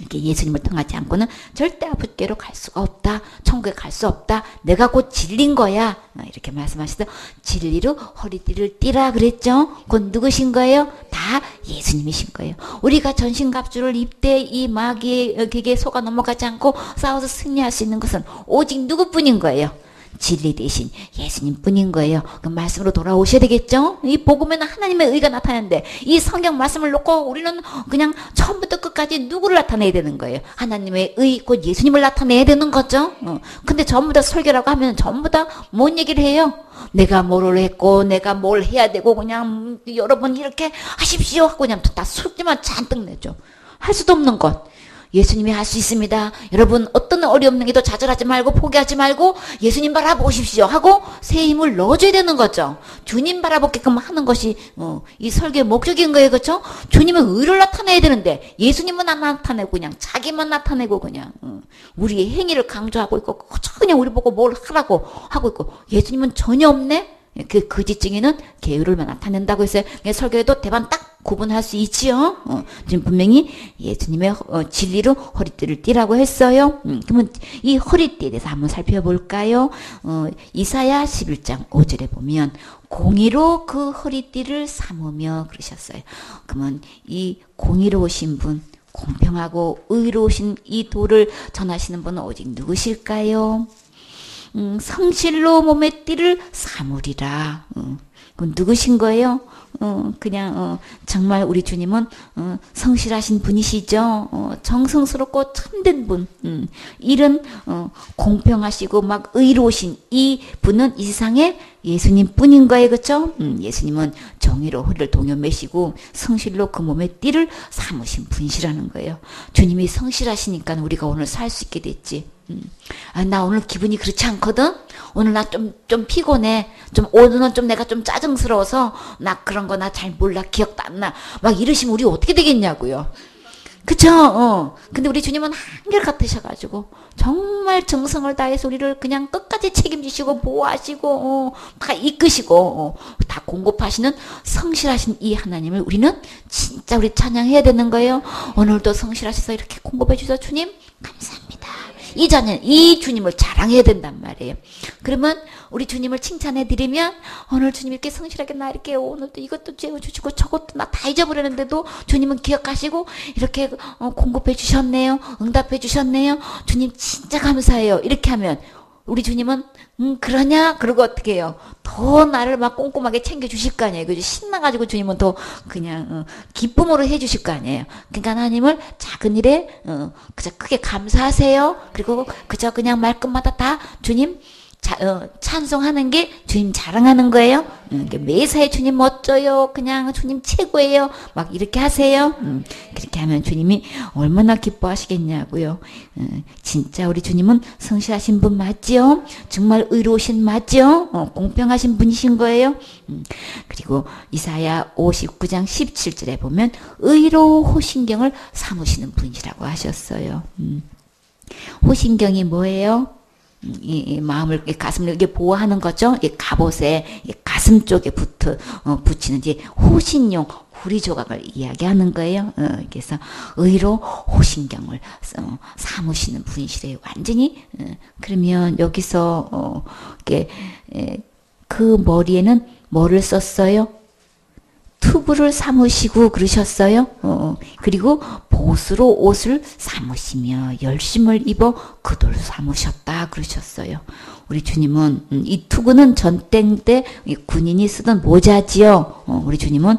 이렇게 예수님을 통하지 않고는 절대 아버지께로 갈 수가 없다. 천국에 갈 수 없다. 내가 곧 진리인 거야. 이렇게 말씀하시더 진리로 허리띠를 띠라 그랬죠. 곧 누구신 거예요? 다 예수님이신 거예요. 우리가 전신갑주를 입되 이 마귀의 기계에 속아 넘어가지 않고 싸워서 승리할 수 있는 것은 오직 누구뿐인 거예요? 진리 대신 예수님 뿐인 거예요. 그 말씀으로 돌아오셔야 되겠죠? 이 복음에는 하나님의 의가 나타나는데 이 성경 말씀을 놓고 우리는 그냥 처음부터 끝까지 누구를 나타내야 되는 거예요? 하나님의 의, 곧 예수님을 나타내야 되는 거죠? 근데 전부 다 설교라고 하면 전부 다 뭔 얘기를 해요? 내가 뭐를 했고 내가 뭘 해야 되고 그냥 여러분 이렇게 하십시오 하고 그냥 다 숙제만 잔뜩 내죠. 할 수도 없는 것. 예수님이 할 수 있습니다. 여러분 어떤 어려움에도 좌절하지 말고 포기하지 말고 예수님 바라보십시오 하고 새 힘을 넣어줘야 되는 거죠. 주님 바라보게끔 하는 것이 이 설교의 목적인 거예요. 그렇죠? 주님은 의를 나타내야 되는데 예수님은 안 나타내고 그냥 자기만 나타내고 그냥 우리의 행위를 강조하고 있고 그냥 우리 보고 뭘 하라고 하고 있고 예수님은 전혀 없네. 그 거짓 증인은 게으를 나타낸다고 했어요. 설교에도 대반 딱 구분할 수 있지요. 지금 분명히 예수님의 진리로 허리띠를 띠라고 했어요. 그러면 이 허리띠에 대해서 한번 살펴볼까요? 이사야 11장 5절에 보면 공의로 그 허리띠를 삼으며 그러셨어요. 그러면 이 공의로우신 분, 공평하고 의로우신 이 도를 전하시는 분은 오직 누구실까요? 성실로 몸의 띠를 삼으리라. 그건 누구신 거예요? 그냥 정말 우리 주님은 성실하신 분이시죠. 정성스럽고 참된 분. 이런 공평하시고 막 의로우신 이 분은 이 세상에 예수님 뿐인 거예요. 그렇죠? 예수님은 정의로 허리를 동여매시고 성실로 그 몸의 띠를 삼으신 분이시라는 거예요. 주님이 성실하시니까 우리가 오늘 살 수 있게 됐지. 나 오늘 기분이 그렇지 않거든? 오늘 나 좀 피곤해. 오늘은 좀 내가 좀 짜증스러워서 나 그런 거 나 잘 몰라. 기억도 안 나. 막 이러시면 우리 어떻게 되겠냐고요. 그쵸? 근데 우리 주님은 한결같으셔가지고 정말 정성을 다해서 우리를 그냥 끝까지 책임지시고 보호하시고 다 이끄시고 다 공급하시는 성실하신 이 하나님을 우리는 진짜 우리 찬양해야 되는 거예요. 오늘도 성실하셔서 이렇게 공급해 주셔서 주님 감사합니다. 이 주님을 자랑해야 된단 말이에요. 그러면 우리 주님을 칭찬해 드리면 오늘 주님 이렇게 성실하게 나 이렇게 오늘도 이것도 재워주시고 저것도 나 다 잊어버렸는데도 주님은 기억하시고 이렇게 공급해 주셨네요. 응답해 주셨네요. 주님 진짜 감사해요. 이렇게 하면 우리 주님은 그러냐? 그러고 어떻게 해요? 더 나를 막 꼼꼼하게 챙겨주실 거 아니에요. 그죠? 신나가지고 주님은 더 그냥 기쁨으로 해주실 거 아니에요. 그러니까 하나님을 작은 일에 그저 크게 감사하세요. 그리고 그저 그냥 말끝마다 다 주님 찬송하는 게 주님 자랑하는 거예요. 매사에 주님 멋져요. 그냥 주님 최고예요. 막 이렇게 하세요. 그렇게 하면 주님이 얼마나 기뻐하시겠냐고요. 진짜 우리 주님은 성실하신 분 맞지요? 정말 의로우신 맞지요? 공평하신 분이신 거예요. 그리고 이사야 59장 17절에 보면 의로 호신경을 삼으시는 분이라고 하셨어요. 호신경이 뭐예요? 이 마음을, 이 가슴을 이렇게 보호하는 거죠. 이 갑옷에 이 가슴 쪽에 붙이는 이제 호신용 구리 조각을 이야기하는 거예요. 그래서 의로 호신경을 삼으시는 분이시래요. 완전히. 그러면 여기서 그 머리에는 뭐를 썼어요? 투구를 삼으시고 그러셨어요. 그리고 보수로 옷을 삼으시며 열심을 입어 그돌 삼으셨다 그러셨어요. 우리 주님은 이 투구는 전땡 때 군인이 쓰던 모자지요. 우리 주님은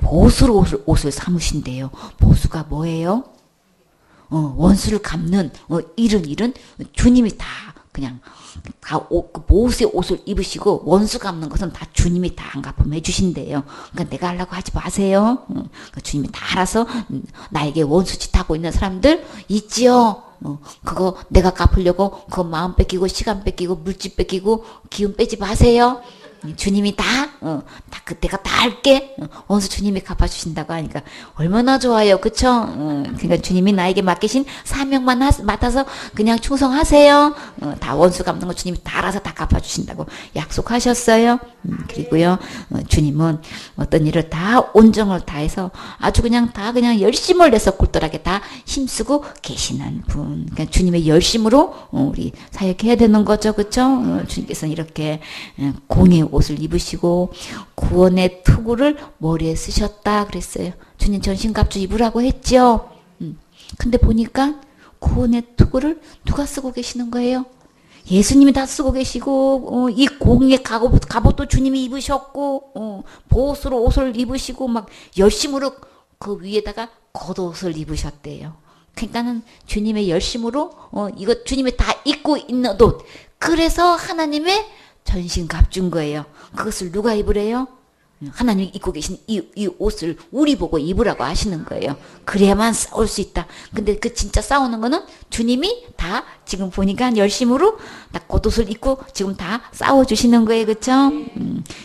보수로 옷을 삼으신대요. 보수가 뭐예요? 원수를 갚는 일은 주님이 다 그냥 다 보호수의 옷을 입으시고 원수 갚는 것은 다 주님이 다 갚음해 주신대요. 그러니까 내가 하려고 하지 마세요. 그러니까 주님이 다 알아서 나에게 원수짓 하고 있는 사람들 있지요. 그거 내가 갚으려고 그거 마음 뺏기고 시간 뺏기고 물질 뺏기고 기운 빼지 마세요. 주님이 다 그때가 다 할게. 원수 주님이 갚아주신다고 하니까 얼마나 좋아요, 그쵸? 그러니까 주님이 나에게 맡기신 사명만 맡아서 그냥 충성하세요. 다 원수 갚는 거 주님이 다 알아서 다 갚아주신다고 약속하셨어요. 그리고요, 주님은 어떤 일을 다 온정을 다해서 아주 그냥 열심을 내서 굴돌하게 다 힘쓰고 계시는 분. 그러니까 주님의 열심으로 우리 사역해야 되는 거죠, 그쵸? 주님께서는 이렇게 공의 옷을 입으시고 구원의 투구를 머리에 쓰셨다 그랬어요. 주님 전신갑주 입으라고 했죠. 근데 보니까 구원의 투구를 누가 쓰고 계시는 거예요? 예수님이 다 쓰고 계시고 이 공의 갑옷도 주님이 입으셨고 보호수로 옷을 입으시고 막 열심으로 그 위에다가 겉옷을 입으셨대요. 그러니까는 주님의 열심으로 이거 주님이 다 입고 있는 옷. 그래서 하나님의 전신 값준 거예요. 그것을 누가 입으래요? 하나님이 입고 계신 이 옷을 우리 보고 입으라고 하시는 거예요. 그래야만 싸울 수 있다. 근데 그 진짜 싸우는 거는 주님이 다 지금 보니까 열심으로 다 겉옷을 입고 지금 다 싸워주시는 거예요. 그쵸?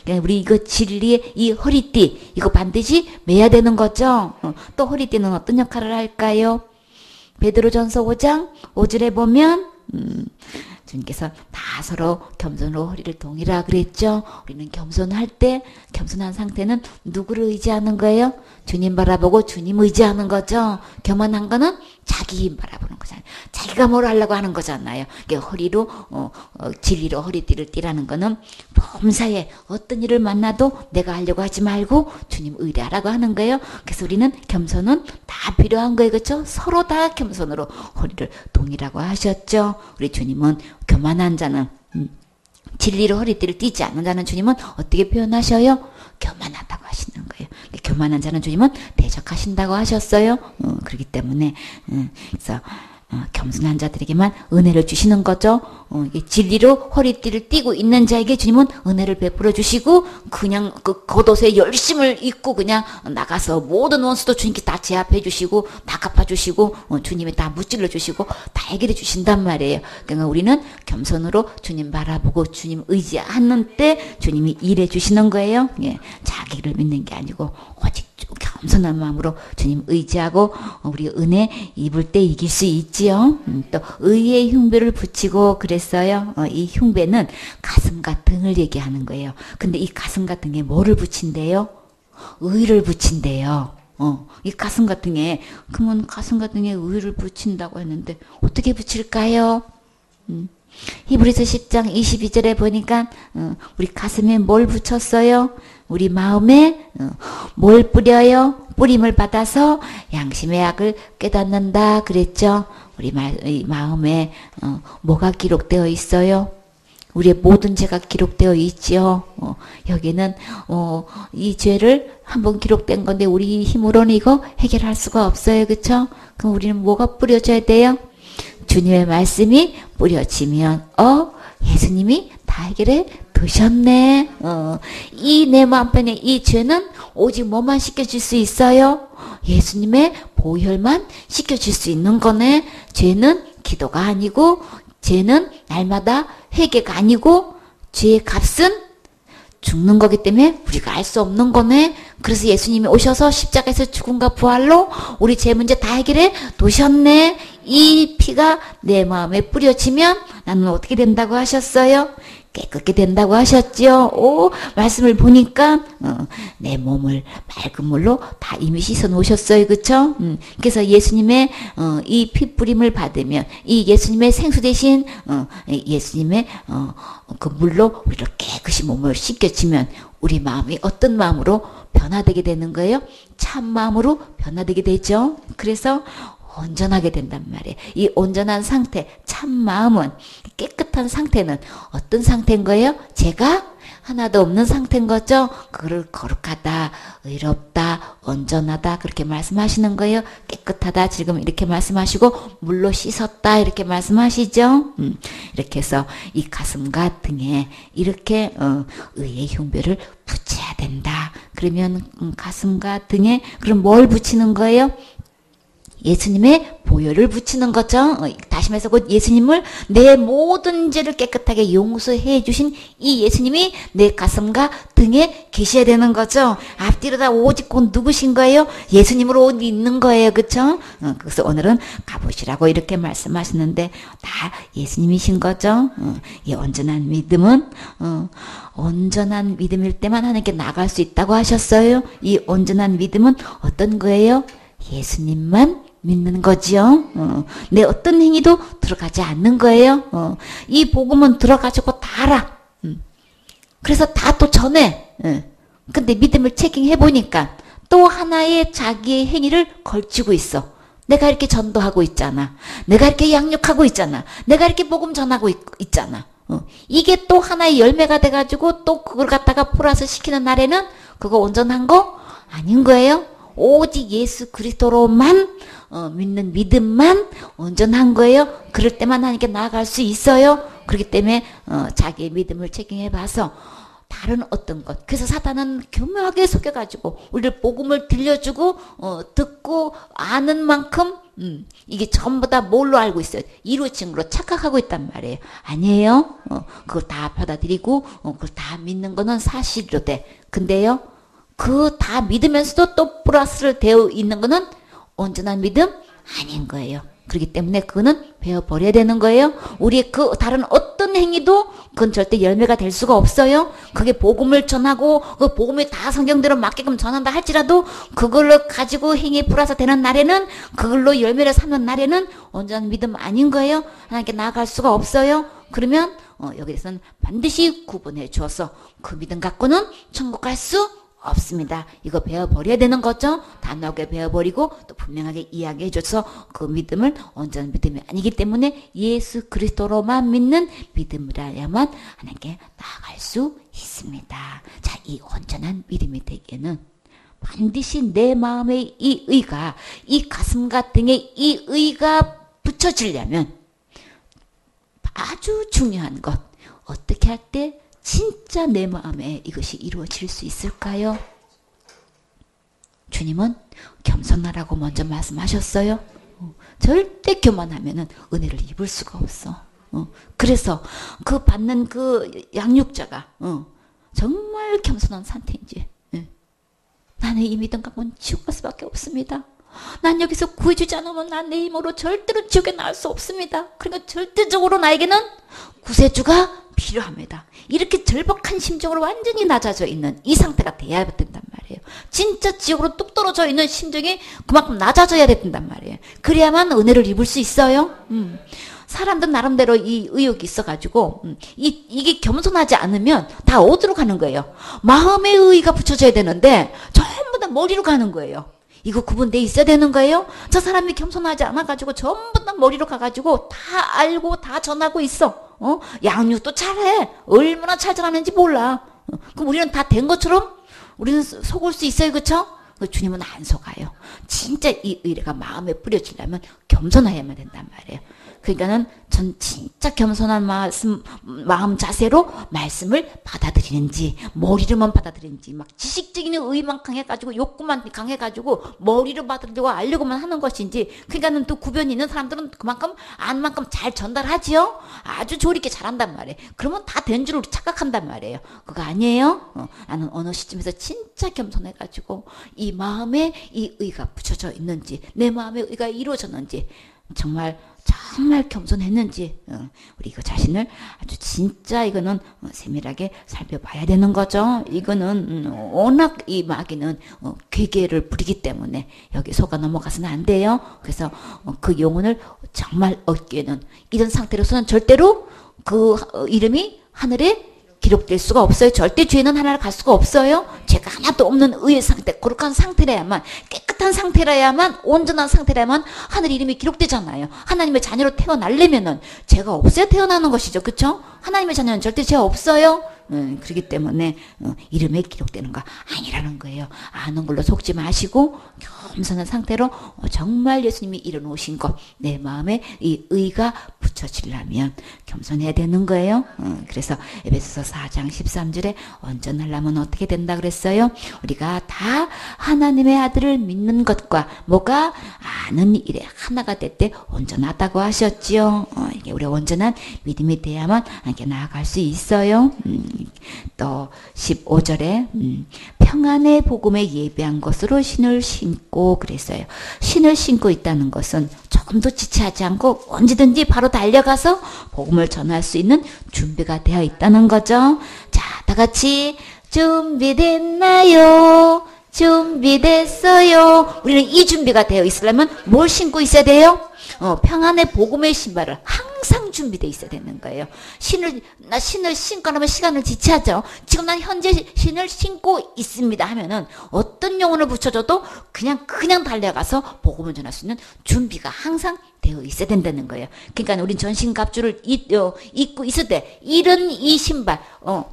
그러니까 우리 이거 진리의 이 허리띠 이거 반드시 매야 되는 거죠. 또 허리띠는 어떤 역할을 할까요? 베드로전서 5장 5절에 보면 주님께서 다 서로 겸손으로 허리를 동이라 그랬죠. 우리는 겸손할 때 겸손한 상태는 누구를 의지하는 거예요? 주님 바라보고 주님 의지하는 거죠. 교만한 거는 자기 힘 바라보는 거잖아요. 자기가 뭘 하려고 하는 거잖아요. 허리로 진리로 허리띠를 띠라는 거는 범사에 어떤 일을 만나도 내가 하려고 하지 말고 주님 의뢰하라고 하는 거예요. 그래서 우리는 겸손은 다 필요한 거예요. 그렇죠? 서로 다 겸손으로 허리를 동이라고 하셨죠. 우리 주님은 교만한 자는 진리로 허리띠를 띠지 않는 자는 주님은 어떻게 표현하셔요? 교만하다고 하시는 거예요. 교만한 자는 주님은 대적하신다고 하셨어요. 그렇기 때문에 그래서 겸손한 자들에게만 은혜를 주시는 거죠. 진리로 허리띠를 띠고 있는 자에게 주님은 은혜를 베풀어 주시고 그냥 그 겉옷에 열심을 입고 그냥 나가서 모든 원수도 주님께 다 제압해 주시고 다 갚아 주시고 주님이 다 무찔러 주시고 다 해결해 주신단 말이에요. 그러니까 우리는 겸손으로 주님 바라보고 주님 의지하는 때 주님이 일해 주시는 거예요. 예, 자기를 믿는 게 아니고 오직 겸손한 마음으로 주님 의지하고 우리 은혜 입을 때 이길 수 있지요. 또 의의 흉배를 붙이고 그랬어요. 이 흉배는 가슴과 등을 얘기하는 거예요. 근데 이 가슴과 등에 뭐를 붙인대요? 의를 붙인대요. 이 가슴과 등에 그러면 가슴과 등에 의를 붙인다고 했는데 어떻게 붙일까요? 히브리서 10장 22절에 보니까 우리 가슴에 뭘 붙였어요? 우리 마음에 뭘 뿌려요? 뿌림을 받아서 양심의 악을 깨닫는다 그랬죠. 우리 마음에 뭐가 기록되어 있어요? 우리의 모든 죄가 기록되어 있지요. 여기는 이 죄를 한번 기록된 건데 우리 힘으로는 이거 해결할 수가 없어요. 그렇죠? 그럼 우리는 뭐가 뿌려져야 돼요? 주님의 말씀이 뿌려지면 예수님이 다 해결해 두셨네. 이 내 마음편에 이 죄는 오직 뭐만 씻겨질 수 있어요? 예수님의 보혈만 씻겨질 수 있는 거네. 죄는 기도가 아니고 죄는 날마다 회개가 아니고 죄의 값은 죽는 거기 때문에 우리가 알 수 없는 거네. 그래서 예수님이 오셔서 십자가에서 죽음과 부활로 우리 죄 문제 다 해결해 두셨네. 이 피가 내 마음에 뿌려지면 나는 어떻게 된다고 하셨어요? 깨끗게 된다고 하셨죠. 말씀을 보니까 내 몸을 맑은 물로 다 이미 씻어 놓으셨어요. 그쵸? 그래서 예수님의 이 피 뿌림을 받으면 이 예수님의 생수 대신 예수님의 그 물로 우리를 깨끗이 몸을 씻겨지면 우리 마음이 어떤 마음으로 변화되게 되는 거예요? 참 마음으로 변화되게 되죠. 그래서 온전하게 된단 말이에요. 이 온전한 상태, 참 마음은 깨끗한 상태는 어떤 상태인 거예요? 제가 하나도 없는 상태인 거죠. 그거를 거룩하다, 의롭다, 온전하다 그렇게 말씀하시는 거예요. 깨끗하다 지금 이렇게 말씀하시고 물로 씻었다 이렇게 말씀하시죠. 이렇게 해서 이 가슴과 등에 이렇게 의의 흉배를 붙여야 된다. 그러면 가슴과 등에 그럼 뭘 붙이는 거예요? 예수님의 보혈을 붙이는 거죠. 다시 말해서 곧 예수님을 내 모든 죄를 깨끗하게 용서해 주신 이 예수님이 내 가슴과 등에 계셔야 되는 거죠. 앞뒤로 다 오직 곧 누구신 거예요? 예수님으로 옷 입는 거예요. 그렇죠? 그래서 오늘은 가보시라고 이렇게 말씀하시는데 다 예수님이신 거죠. 이 온전한 믿음은 온전한 믿음일 때만 하나님께 나갈 수 있다고 하셨어요. 이 온전한 믿음은 어떤 거예요? 예수님만 믿는 거지요. 내 어떤 행위도 들어가지 않는 거예요. 이 복음은 들어가지고 다 알아. 그래서 다 또 전해. 근데 믿음을 체킹해 보니까 또 하나의 자기의 행위를 걸치고 있어. 내가 이렇게 전도하고 있잖아. 내가 이렇게 양육하고 있잖아. 내가 이렇게 복음 전하고 있잖아. 이게 또 하나의 열매가 돼가지고 또 그걸 갖다가 플러스 시키는 날에는 그거 온전한 거 아닌 거예요. 오직 예수 그리스도로만 믿는 믿음만 온전한 거예요. 그럴 때만 하나님께 나아갈 수 있어요. 그렇기 때문에 자기의 믿음을 체킹해 봐서 다른 어떤 것. 그래서 사탄은 교묘하게 속여가지고 우리를 복음을 들려주고 듣고 아는 만큼 이게 전부 다 뭘로 알고 있어요? 이루어진 걸로 착각하고 있단 말이에요. 아니에요. 그걸 다 받아들이고 그걸 다 믿는 거는 사실로 돼. 근데요. 그 다 믿으면서도 또 플러스를 되어 있는 거는 온전한 믿음 아닌 거예요. 그렇기 때문에 그거는 배워버려야 되는 거예요. 우리의 그 다른 어떤 행위도 그건 절대 열매가 될 수가 없어요. 그게 복음을 전하고 그 복음이 다 성경대로 맞게끔 전한다 할지라도 그걸로 가지고 행위 플러스 되는 날에는 그걸로 열매를 삼는 날에는 온전한 믿음 아닌 거예요. 하나님께 나아갈 수가 없어요. 그러면 여기에서는 반드시 구분해 주어서 그 믿음 갖고는 천국 갈 수 없습니다. 이거 배워버려야 되는 거죠. 단호하게 배워버리고 또 분명하게 이야기해줘서 그 믿음을 온전한 믿음이 아니기 때문에 예수 그리스도로만 믿는 믿음이라야만 하나님께 나아갈 수 있습니다. 자, 이 온전한 믿음이 되기에는 반드시 내 마음의 이 의가 이 가슴과 등에 이 의가 붙여지려면 아주 중요한 것 어떻게 할 때 진짜 내 마음에 이것이 이루어질 수 있을까요? 주님은 겸손하라고 먼저 말씀하셨어요. 절대 교만하면은 은혜를 입을 수가 없어. 그래서 그 받는 그 양육자가 정말 겸손한 상태인지 나는 이 믿음 갖고는 지옥 갈 수밖에 없습니다. 난 여기서 구해주지 않으면 난 내 힘으로 절대로 지옥에 나갈 수 없습니다. 그러니까 절대적으로 나에게는 구세주가 필요합니다. 이렇게 절박한 심정으로 완전히 낮아져 있는 이 상태가 돼야 된단 말이에요. 진짜 지옥으로 뚝 떨어져 있는 심정이 그만큼 낮아져야 된단 말이에요. 그래야만 은혜를 입을 수 있어요. 사람들 나름대로 이 의욕이 있어가지고 이게 겸손하지 않으면 다 어디로 가는 거예요? 마음의 의의가 붙여져야 되는데 전부 다 머리로 가는 거예요. 이거 구분돼 있어야 되는 거예요? 저 사람이 겸손하지 않아가지고 전부 다 머리로 가가지고 다 알고 다 전하고 있어. 양육도 잘해. 얼마나 잘 전하는지 몰라. 그럼 우리는 다 된 것처럼 우리는 속을 수 있어요. 그쵸? 주님은 안 속아요. 진짜 이 의례가 마음에 뿌려지려면 겸손해야만 된단 말이에요. 그러니까는 전 진짜 겸손한 마음 자세로 말씀을 받아들이는지 머리로만 받아들이는지 막 지식적인 의만 강해가지고 욕구만 강해가지고 머리로 받아들이고 알려고만 하는 것인지 그러니까는 또 구변이 있는 사람들은 그만큼 안 만큼 잘 전달하지요. 아주 조리게 잘한단 말이에요. 그러면 다 된 줄 착각한단 말이에요. 그거 아니에요. 나는 어느 시점에서 진짜 겸손해가지고 이 마음에 이 의가 붙여져 있는지 내 마음의 의가 이루어졌는지 정말 겸손했는지 우리 이거 자신을 아주 진짜 이거는 세밀하게 살펴봐야 되는 거죠. 이거는 워낙 이 마귀는 괴계를 부리기 때문에 여기 속아 넘어가서는 안 돼요. 그래서 그 영혼을 정말 얻기에는 이런 상태로서는 절대로 그 이름이 하늘에 기록될 수가 없어요. 절대 죄는 하나를 갈 수가 없어요. 죄가 하나도 없는 의의 상태, 거룩한 상태라야만, 깨끗한 상태라야만, 온전한 상태라야만 하늘 이름이 기록되잖아요. 하나님의 자녀로 태어나려면은 죄가 없어야 태어나는 것이죠. 그쵸? 하나님의 자녀는 절대 죄 없어요. 그렇기 때문에 이름에 기록되는 거 아니라는 거예요. 아는 걸로 속지 마시고 겸손한 상태로 정말 예수님이 이뤄놓으신 것 내 마음에 이 의가 붙여지려면 겸손해야 되는 거예요. 그래서 에베소서 4장 13절에 온전하려면 어떻게 된다 그랬어요? 우리가 다 하나님의 아들을 믿는 것과 뭐가 아는 일에 하나가 될 때 온전하다고 하셨지요. 이게 우리 온전한 믿음이 돼야만 이렇게 나아갈 수 있어요. 또 15절에 평안의 복음에 예배한 것으로 신을 신고 그랬어요. 신을 신고 있다는 것은 조금도 지체하지 않고 언제든지 바로 달려가서 복음을 전할 수 있는 준비가 되어 있다는 거죠. 자, 다 같이 준비됐나요? 준비됐어요. 우리는 이 준비가 되어 있으려면 뭘 신고 있어야 돼요? 평안의 복음의 신발을 항상 준비되어 있어야 되는 거예요. 나 신을 신고 나면 시간을 지체하죠. 지금 난 현재 신을 신고 있습니다 하면은 어떤 용어를 붙여줘도 그냥 달려가서 복음을 전할 수 있는 준비가 항상 되어 있어야 된다는 거예요. 그러니까 우린 전신갑주를 입고 있을 때 이런 이 신발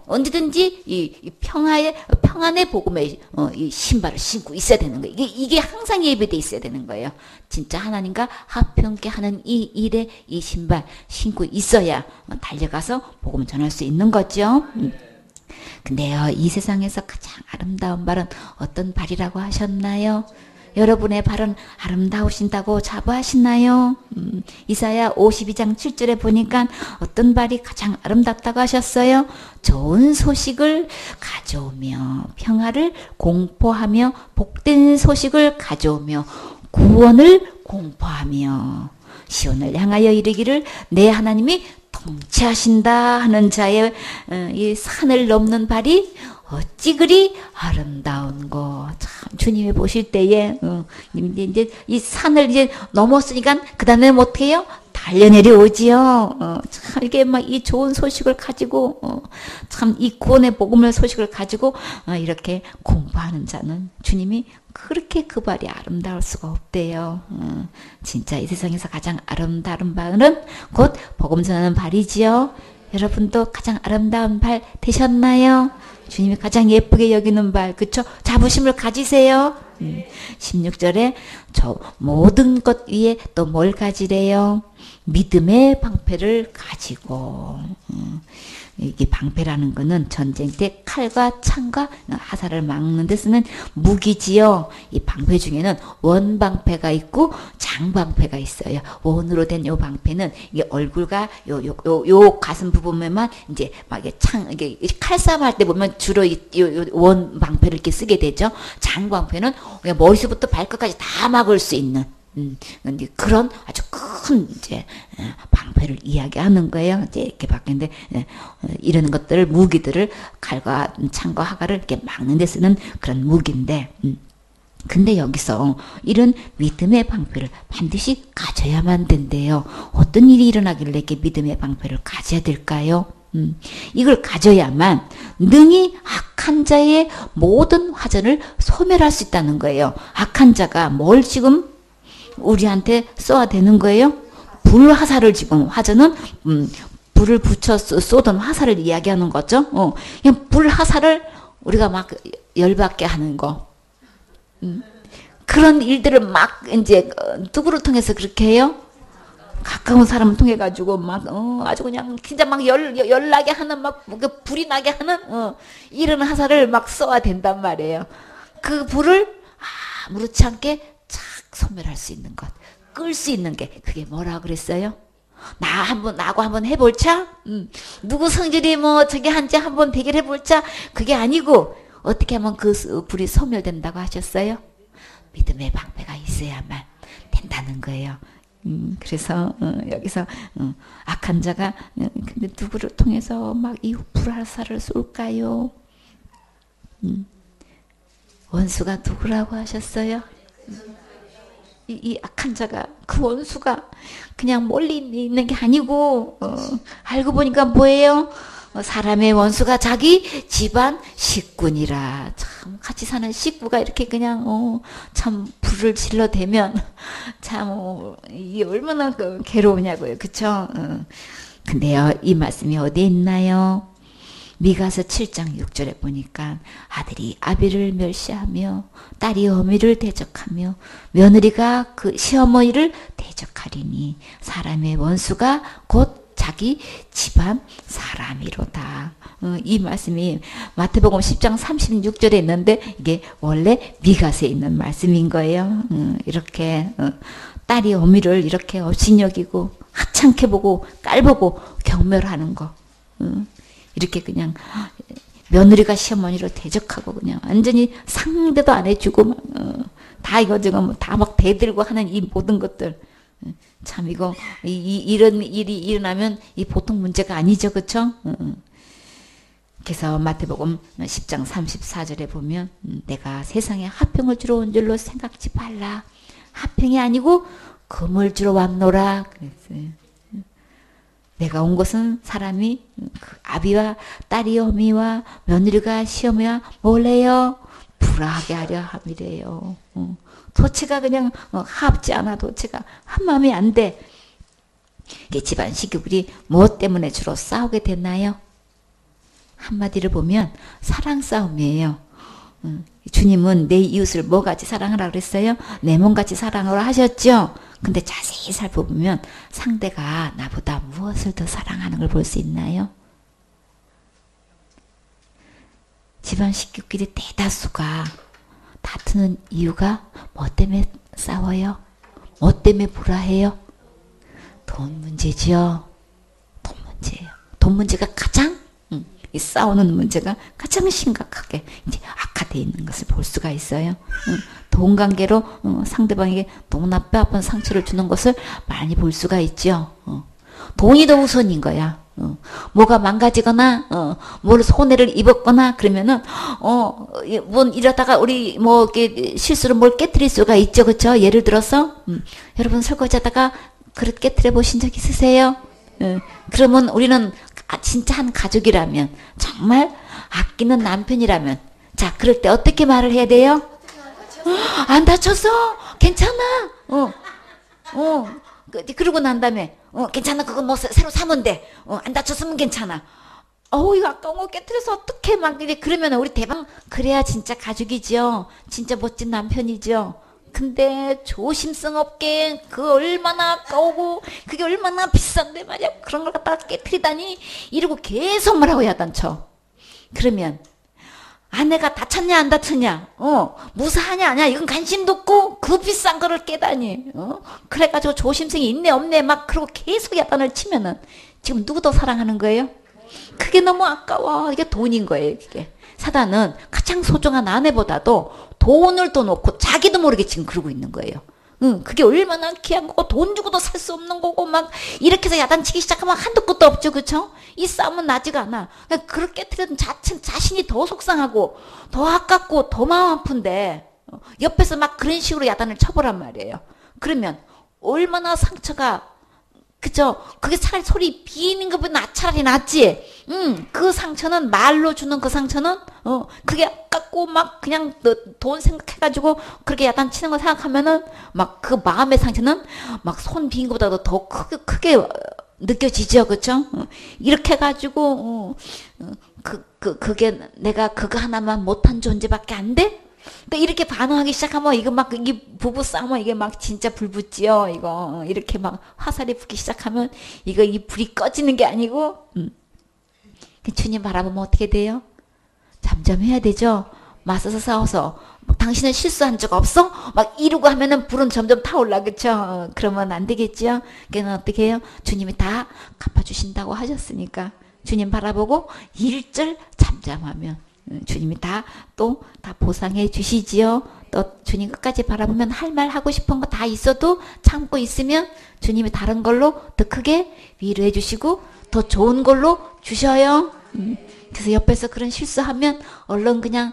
언제든지 이 평안의 복음의 이 신발을 신고 있어야 되는 거예요. 이게 항상 예배돼 있어야 되는 거예요. 진짜 하나님과 화평케 하는 이 일에 이 신발 신고 있어야 달려가서 복음을 전할 수 있는 거죠. 근데요, 이 세상에서 가장 아름다운 발은 어떤 발이라고 하셨나요? 여러분의 발은 아름다우신다고 자부하시나요? 이사야 52장 7절에 보니까 어떤 발이 가장 아름답다고 하셨어요? 좋은 소식을 가져오며 평화를 공포하며 복된 소식을 가져오며 구원을 공포하며 시온을 향하여 이르기를 내 하나님이 통치하신다 하는 자의 이 산을 넘는 발이 어찌 그리 아름다운 거. 참 주님이 보실 때에 이제 이 산을 이제 넘었으니까 그 다음에 어떻게 해요? 달려 내려오지요. 참 이게 막 이 좋은 소식을 가지고 참 이 구원의 복음의 소식을 가지고 이렇게 공부하는 자는 주님이 그렇게 그 발이 아름다울 수가 없대요. 진짜 이 세상에서 가장 아름다운 발은 곧 복음 전하는 발이지요. 여러분도 가장 아름다운 발 되셨나요? 주님이 가장 예쁘게 여기는 발, 그쵸? 자부심을 가지세요. 16절에 저 모든 것 위에 또 뭘 가지래요? 믿음의 방패를 가지고. 이게 방패라는 거는 전쟁 때 칼과 창과 화살을 막는 데 쓰는 무기지요. 이 방패 중에는 원방패가 있고 장방패가 있어요. 원으로 된 요 방패는 이게 얼굴과 요 가슴 부분에만 이제 막 이게 칼싸움 할 때 보면 주로 요 원방패를 이렇게 쓰게 되죠. 장방패는 머리부터 발끝까지 다 막을 수 있는 그런 아주 큰 이제 방패를 이야기하는 거예요. 이제 이렇게 바뀌는데 이런 것들을 무기들을 칼과 창과 화가를 이렇게 막는 데 쓰는 그런 무기인데 근데 여기서 이런 믿음의 방패를 반드시 가져야만 된대요. 어떤 일이 일어나길래 이렇게 믿음의 방패를 가져야 될까요? 이걸 가져야만 능히 악한 자의 모든 화전을 소멸할 수 있다는 거예요. 악한 자가 뭘 지금 우리한테 쏘아 대는 거예요? 불 화살을 지금 화전은 불을 붙여 쏘던 화살을 이야기하는 거죠. 그냥 불 화살을 우리가 막 열받게 하는 거. 그런 일들을 막 이제 누구를 통해서 그렇게 해요? 가까운 사람을 통해 가지고 막 아주 그냥 진짜 막 열나게 하는 막 불이 나게 하는 이런 화살을 막 쏘아 된단 말이에요. 그 불을 아무렇지 않게 소멸할 수 있는 것, 끌 수 있는 게 그게 뭐라 그랬어요? 나하고 한번 해볼자? 누구 성질이 뭐 저기 한지 한번 대결해볼자? 그게 아니고 어떻게 하면 그 불이 소멸된다고 하셨어요? 믿음의 방패가 있어야만 된다는 거예요. 그래서 여기서 악한 자가 근데 누구를 통해서 막 이 불화살을 쏠까요? 원수가 누구라고 하셨어요? 이 악한 자가 그 원수가 그냥 멀리 있는 게 아니고 알고 보니까 뭐예요? 사람의 원수가 자기 집안 식구니라. 참 같이 사는 식구가 이렇게 그냥 참 불을 질러대면 참 이게 얼마나 괴로우냐고요. 그쵸? 근데요 이 말씀이 어디에 있나요? 미가서 7장 6절에 보니까 아들이 아비를 멸시하며 딸이 어미를 대적하며 며느리가 그 시어머니를 대적하리니 사람의 원수가 곧 자기 집안 사람이로다. 이 말씀이 마태복음 10장 36절에 있는데 이게 원래 미가서에 있는 말씀인 거예요. 이렇게 딸이 어미를 이렇게 업신여기고 하찮게 보고 깔보고 경멸하는 거. 이렇게 그냥 며느리가 시어머니를 대적하고 그냥 완전히 상대도 안 해주고 다 이거 지금 다 막 대들고 하는 이 모든 것들. 참 이거 이런 일이 일어나면 이 보통 문제가 아니죠, 그렇죠? 그래서 마태복음 10장 34절에 보면 내가 세상에 화평을 주러 온 줄로 생각지 말라. 화평이 아니고 금을 주러 왔노라 그랬어요. 내가 온 것은 사람이 그 아비와 딸이 어미와 며느리가 시어머니와 몰래요 불화하게 하려 함이래요. 도체가 그냥 합지 않아. 도체가 한 마음이 안 돼. 집안 시기들이 무엇 때문에 주로 싸우게 됐나요? 한마디를 보면 사랑 싸움이에요. 주님은 내 이웃을 뭐같이 사랑하라 그랬어요? 내 몸같이 사랑하라 하셨죠? 근데 자세히 살펴보면 상대가 나보다 무엇을 더 사랑하는 걸 볼 수 있나요? 집안 식구끼리 대다수가 다투는 이유가 뭐 때문에 싸워요? 뭐 때문에 불화해요? 돈 문제지요. 돈 문제예요. 돈 문제가 가장 이 싸우는 문제가 가장 심각하게 이제 악화되어 있는 것을 볼 수가 있어요. 돈 관계로 상대방에게 너무나 뼈아픈 상처를 주는 것을 많이 볼 수가 있죠. 돈이 더 우선인 거야. 뭐가 망가지거나 뭘 손해를 입었거나 그러면은 뭐 이러다가 우리 뭐 이렇게 실수로 뭘 깨뜨릴 수가 있죠, 그렇죠? 예를 들어서 여러분 설거지하다가 그릇 깨뜨려 보신 적 있으세요? 그러면 우리는 진짜 한 가족이라면 정말 아끼는 남편이라면 자 그럴 때 어떻게 말을 해야 돼요? 안 다쳤어? 괜찮아? 그러고 난 다음에 괜찮아 그거 뭐 새로 사면 돼. 안 다쳤으면 괜찮아. 이거 아까운 거 깨뜨려서 어떡해 막 그러면 우리 대방 그래야 진짜 가족이죠. 진짜 멋진 남편이죠. 근데 조심성 없게 그 얼마나 아까우고 그게 얼마나 비싼데 말이야. 그런 걸 갖다가 깨뜨리다니 이러고 계속 뭐라고 야단쳐. 그러면 아내가 다쳤냐 안 다쳤냐 무사하냐 아니야 이건 관심도 없고 그 비싼 거를 깨다니 그래가지고 조심성이 있네 없네 막 그러고 계속 야단을 치면은 지금 누구 더 사랑하는 거예요? 그게 너무 아까워. 이게 돈인 거예요. 이게 사단은 가장 소중한 아내보다도 돈을 더 놓고 자기도 모르게 지금 그러고 있는 거예요. 그게 얼마나 귀한 거고 돈 주고도 살 수 없는 거고 막 이렇게 해서 야단치기 시작하면 한도 끝도 없죠. 그렇죠? 이 싸움은 나지가 않아. 그렇게 깨뜨리던 자신이 더 속상하고 더 아깝고 더 마음 아픈데 옆에서 막 그런 식으로 야단을 쳐보란 말이에요. 그러면 얼마나 상처가 그죠? 그게 차라리 소리 비는 것보다 차라리 낫지. 그 상처는 말로 주는 그 상처는 그게 아깝고 막 그냥 돈 생각해가지고 그렇게 야단치는 거 생각하면은 막 그 마음의 상처는 막 손 비인 것보다도 더 크게 느껴지죠, 그렇죠? 이렇게 해가지고 그게 내가 그거 하나만 못한 존재밖에 안 돼? 근데 이렇게 반응하기 시작하면 이거 막 이 부부 싸움은 이게 막 진짜 불 붙지요. 이거 이렇게 막 화살이 붙기 시작하면 이거 이 불이 꺼지는 게 아니고 주님 바라보면 어떻게 돼요? 잠잠해야 되죠. 맞서서 싸워서 당신은 실수한 적 없어? 막 이러고 하면은 불은 점점 타올라 그쵸? 그러면 안 되겠죠. 그러면 어떻게 해요? 주님이 다 갚아주신다고 하셨으니까 주님 바라보고 일절 잠잠하면 주님이 다 보상해 주시지요. 또 주님 끝까지 바라보면 할 말 하고 싶은 거 다 있어도 참고 있으면 주님이 다른 걸로 더 크게 위로해 주시고 더 좋은 걸로 주셔요. 그래서 옆에서 그런 실수하면 얼른 그냥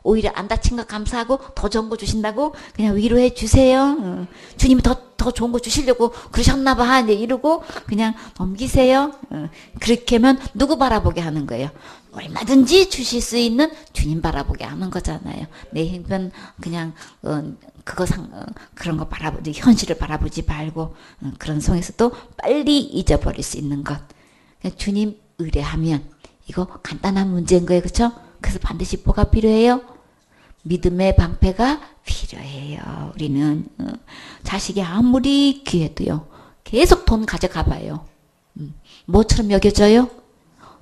오히려 안 다친 거 감사하고 더 좋은 거 주신다고 그냥 위로해 주세요. 주님이 더 좋은 거 주시려고 그러셨나 봐. 이제 이러고 그냥 넘기세요. 그렇게 하면 누구 바라보게 하는 거예요? 얼마든지 주실 수 있는 주님 바라보게 하는 거잖아요. 내 힘은 그냥 그런 거 바라보지 현실을 바라보지 말고 그런 속에서도 빨리 잊어버릴 수 있는 것. 주님 의뢰하면 이거 간단한 문제인 거예요. 그렇죠? 그래서 반드시 뭐가 필요해요? 믿음의 방패가 필요해요. 우리는 자식이 아무리 귀해도요. 계속 돈 가져가 봐요. 뭐처럼 여겨져요?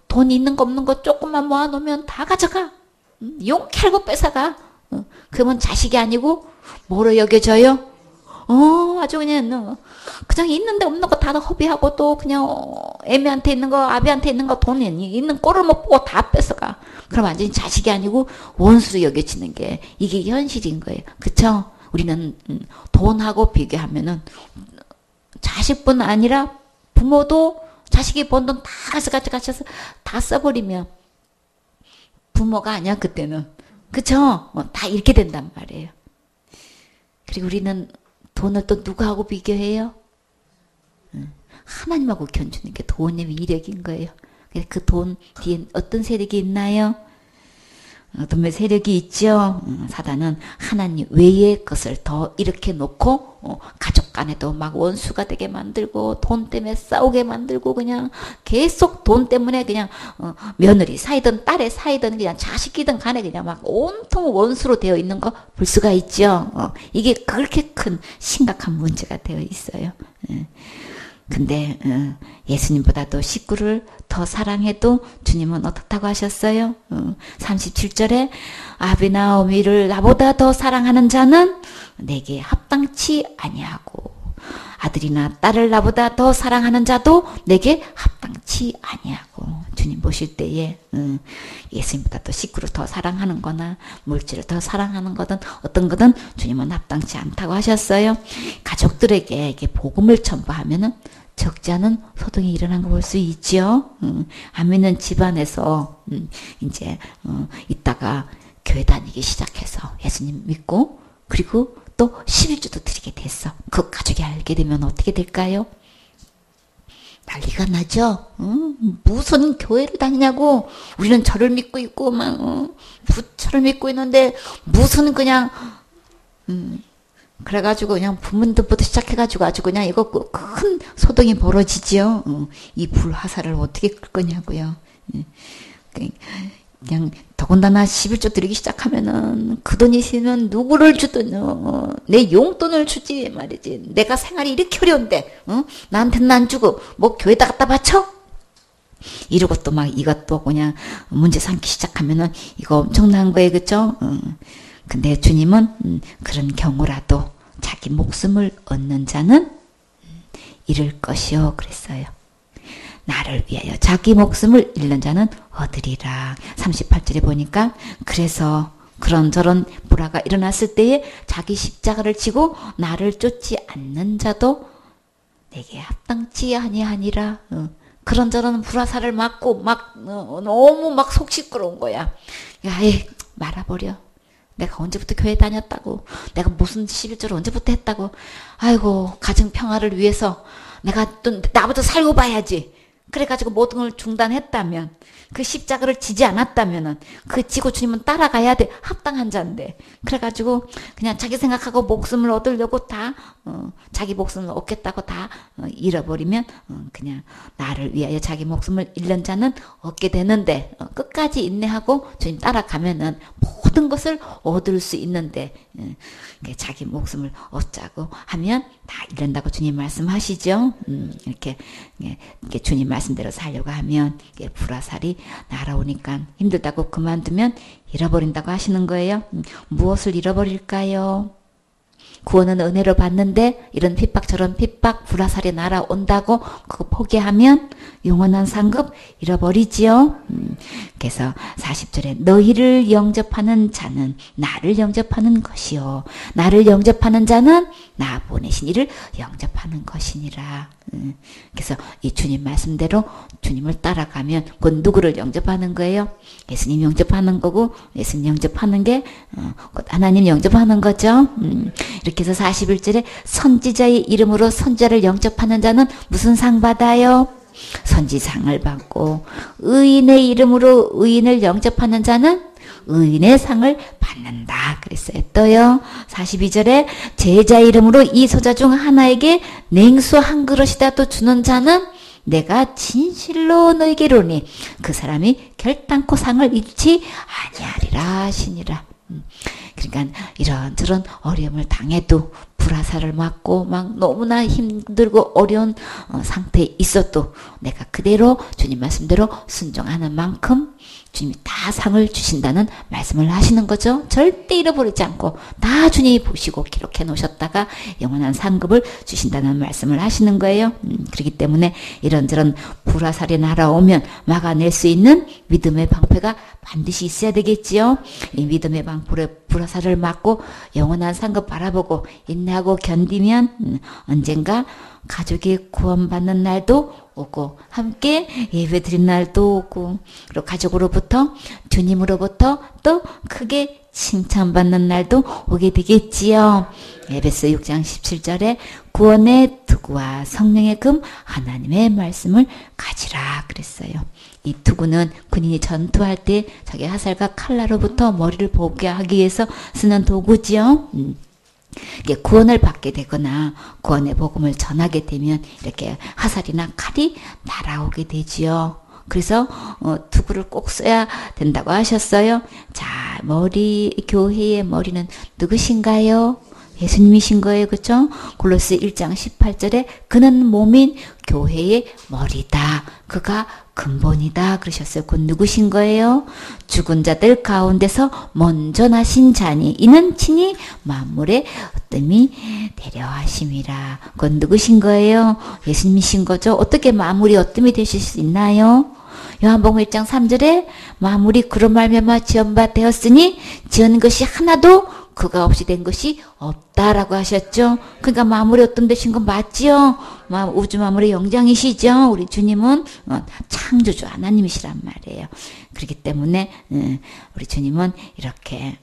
돈 있는 거 없는 거 조금만 모아놓으면 다 가져가. 용케 알고 뺏어가. 그러면 자식이 아니고 뭐로 여겨져요? 아주 그냥 있는데 없는 거 다 허비하고 또 그냥 애미한테 있는 거 아비한테 있는 거 돈 있는 꼴을 못 보고 다 뺏어가. 그럼 완전히 자식이 아니고 원수로 여겨지는 게 이게 현실인 거예요. 그쵸? 우리는 돈하고 비교하면은 자식뿐 아니라 부모도 자식이 번 돈 다 가져가셔서 다 써버리면 부모가 아니야 그때는. 그쵸? 다 이렇게 된단 말이에요. 그리고 우리는 돈을 또 누구하고 비교해요? 하나님하고 견주는 게 돈의 위력인 거예요. 그 돈 뒤에 어떤 세력이 있나요? 어떤 세력이 있죠. 사단은 하나님 외의 것을 더 이렇게 놓고 가족 간에도 막 원수가 되게 만들고 돈 때문에 싸우게 만들고 그냥 계속 돈 때문에 그냥 며느리 사이든 딸의 사이든 그냥 자식이든 간에 그냥 막 온통 원수로 되어 있는 거 볼 수가 있죠. 이게 그렇게 큰 심각한 문제가 되어 있어요. 근데 예수님보다도 식구를 더 사랑해도 주님은 어떻다고 하셨어요? 37절에 아비나 어미를 나보다 더 사랑하는 자는 내게 합당치 아니하고 아들이나 딸을 나보다 더 사랑하는 자도 내게 합당치 아니하고. 주님 보실 때에 예수님보다 더 식구를 더 사랑하는 거나 물질을 더 사랑하는 거든 어떤 거든 주님은 합당치 않다고 하셨어요. 가족들에게 이렇게 복음을 전파하면은 적지 않은 소동이 일어난 거 볼 수 있죠. 안 믿는 집안에서 이제 있다가 교회 다니기 시작해서 예수님 믿고 그리고 또 11조도 드리게 됐어. 그 가족이 알게 되면 어떻게 될까요? 난리가 나죠. 무슨 교회를 다니냐고. 우리는 저를 믿고 있고 막 부처를 믿고 있는데 무슨 그냥 그래가지고 그냥 부문들부터 시작해가지고 아주 그냥 이거 큰 소동이 벌어지지요. 이 불화살을 어떻게 끌 거냐고요. 그냥 더군다나 11조 드리기 시작하면은 그 돈이 있으면 누구를 주든 내 용돈을 주지 말이지. 내가 생활이 이렇게 어려운데 나한테는 안 주고 뭐 교회다 갖다 바쳐? 이러고 또 막 이것도 그냥 문제 삼기 시작하면은 이거 엄청난 거예요. 그쵸? 근데 주님은 그런 경우라도 자기 목숨을 얻는 자는 잃을 것이요 그랬어요. 나를 위하여 자기 목숨을 잃는 자는 얻으리라. 38절에 보니까 그래서 그런저런 불화가 일어났을 때에 자기 십자가를 지고 나를 쫓지 않는 자도 내게 합당치 아니하니라. 그런저런 불화살을 맞고 막 너무 막 속 시끄러운 거야. 야, 말아버려. 내가 언제부터 교회 다녔다고. 내가 무슨 11조를 언제부터 했다고. 아이고 가정 평화를 위해서 내가 또 나부터 살고 봐야지. 그래가지고 모든 걸 중단했다면 그 십자가를 지지 않았다면은 그 지고 주님은 따라가야 돼. 합당한 자인데. 그래가지고 그냥 자기 생각하고 목숨을 얻으려고 다 자기 목숨을 얻겠다고 다 잃어버리면 그냥 나를 위하여 자기 목숨을 잃는 자는 얻게 되는데 끝까지 인내하고 주님 따라가면은 모든 것을 얻을 수 있는데 자기 목숨을 얻자고 하면 다 잃는다고 주님 말씀하시죠. 이렇게 주님 말씀대로 살려고 하면 불화살이 날아오니까 힘들다고 그만두면 잃어버린다고 하시는 거예요. 무엇을 잃어버릴까요? 구원은 은혜로 받는데 이런 핍박 저런 핍박 불화살이 날아온다고 그거 포기하면 영원한 상급 잃어버리지요. 그래서 40절에 너희를 영접하는 자는 나를 영접하는 것이요 나를 영접하는 자는 나 보내신 이를 영접하는 것이니라. 그래서 이 주님 말씀대로 주님을 따라가면 곧 누구를 영접하는 거예요? 예수님 영접하는 거고 예수님 영접하는 게 곧 하나님 영접하는 거죠. 이렇게 해서 41절에 선지자의 이름으로 선지자를 영접하는 자는 무슨 상 받아요? 선지상을 받고 의인의 이름으로 의인을 영접하는 자는 의인의 상을 받는다 그랬어요. 또요 42절에 제자 이름으로 이 소자 중 하나에게 냉수 한 그릇이라도 주는 자는 내가 진실로 너에게 이르노니 그 사람이 결단코 상을 잃지 아니하리라 하시니라. 그러니까 이런저런 어려움을 당해도 불화살을 맞고 막 너무나 힘들고 어려운 상태에 있어도 내가 그대로 주님 말씀대로 순종하는 만큼 주님이 다 상을 주신다는 말씀을 하시는 거죠. 절대 잃어버리지 않고 다 주님이 보시고 기록해 놓으셨다가 영원한 상급을 주신다는 말씀을 하시는 거예요. 그렇기 때문에 이런저런 불화살이 날아오면 막아낼 수 있는 믿음의 방패가 반드시 있어야 되겠지요. 이 믿음의 방패에 불화살을 맞고 영원한 상급 바라보고 인내하고 견디면 언젠가 가족이 구원받는 날도 오고 함께 예배드린 날도 오고 그리고 가족으로부터 주님으로부터 또 크게 칭찬받는 날도 오게 되겠지요. 에베소 6장 17절에 구원의 투구와 성령의 금 하나님의 말씀을 가지라 그랬어요. 이 투구는 군인이 전투할 때 자기 화살과 칼날로부터 머리를 보게 하기 위해서 쓰는 도구지요. 구원을 받게 되거나 구원의 복음을 전하게 되면 이렇게 화살이나 칼이 날아오게 되지요. 그래서 투구를 꼭 써야 된다고 하셨어요. 자, 교회의 머리는 누구신가요? 예수님이신 거예요. 그렇죠? 골로새 1장 18절에 그는 몸인 교회의 머리다. 그가 근본이다. 그러셨어요. 곧 누구신 거예요? 죽은 자들 가운데서 먼저 나신 자니 이는 친히 만물의 으뜸이 되려 하심이라. 곧 누구신 거예요? 예수님이신 거죠. 어떻게 만물이 으뜸이 되실 수 있나요? 요한복음 1장 3절에 만물이 그로 말미암아 지은 바 되었으니 지은 것이 하나도 그가 없이 된 것이 없다라고 하셨죠. 그러니까 만물이 어떤 되신 건 맞지요. 우주 만물의 영장이시죠. 우리 주님은 창조주 하나님이시란 말이에요. 그렇기 때문에 우리 주님은 이렇게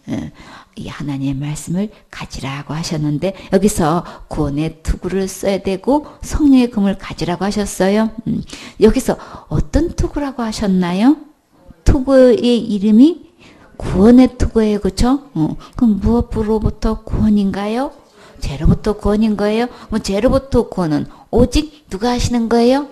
이 하나님의 말씀을 가지라고 하셨는데 여기서 구원의 투구를 써야 되고 성령의 금을 가지라고 하셨어요. 여기서 어떤 투구라고 하셨나요? 투구의 이름이 구원의 투구예요. 그렇죠? 그럼 무엇으로부터 구원인가요? 죄로부터 구원인 거예요? 죄로부터 구원은 오직 누가 하시는 거예요?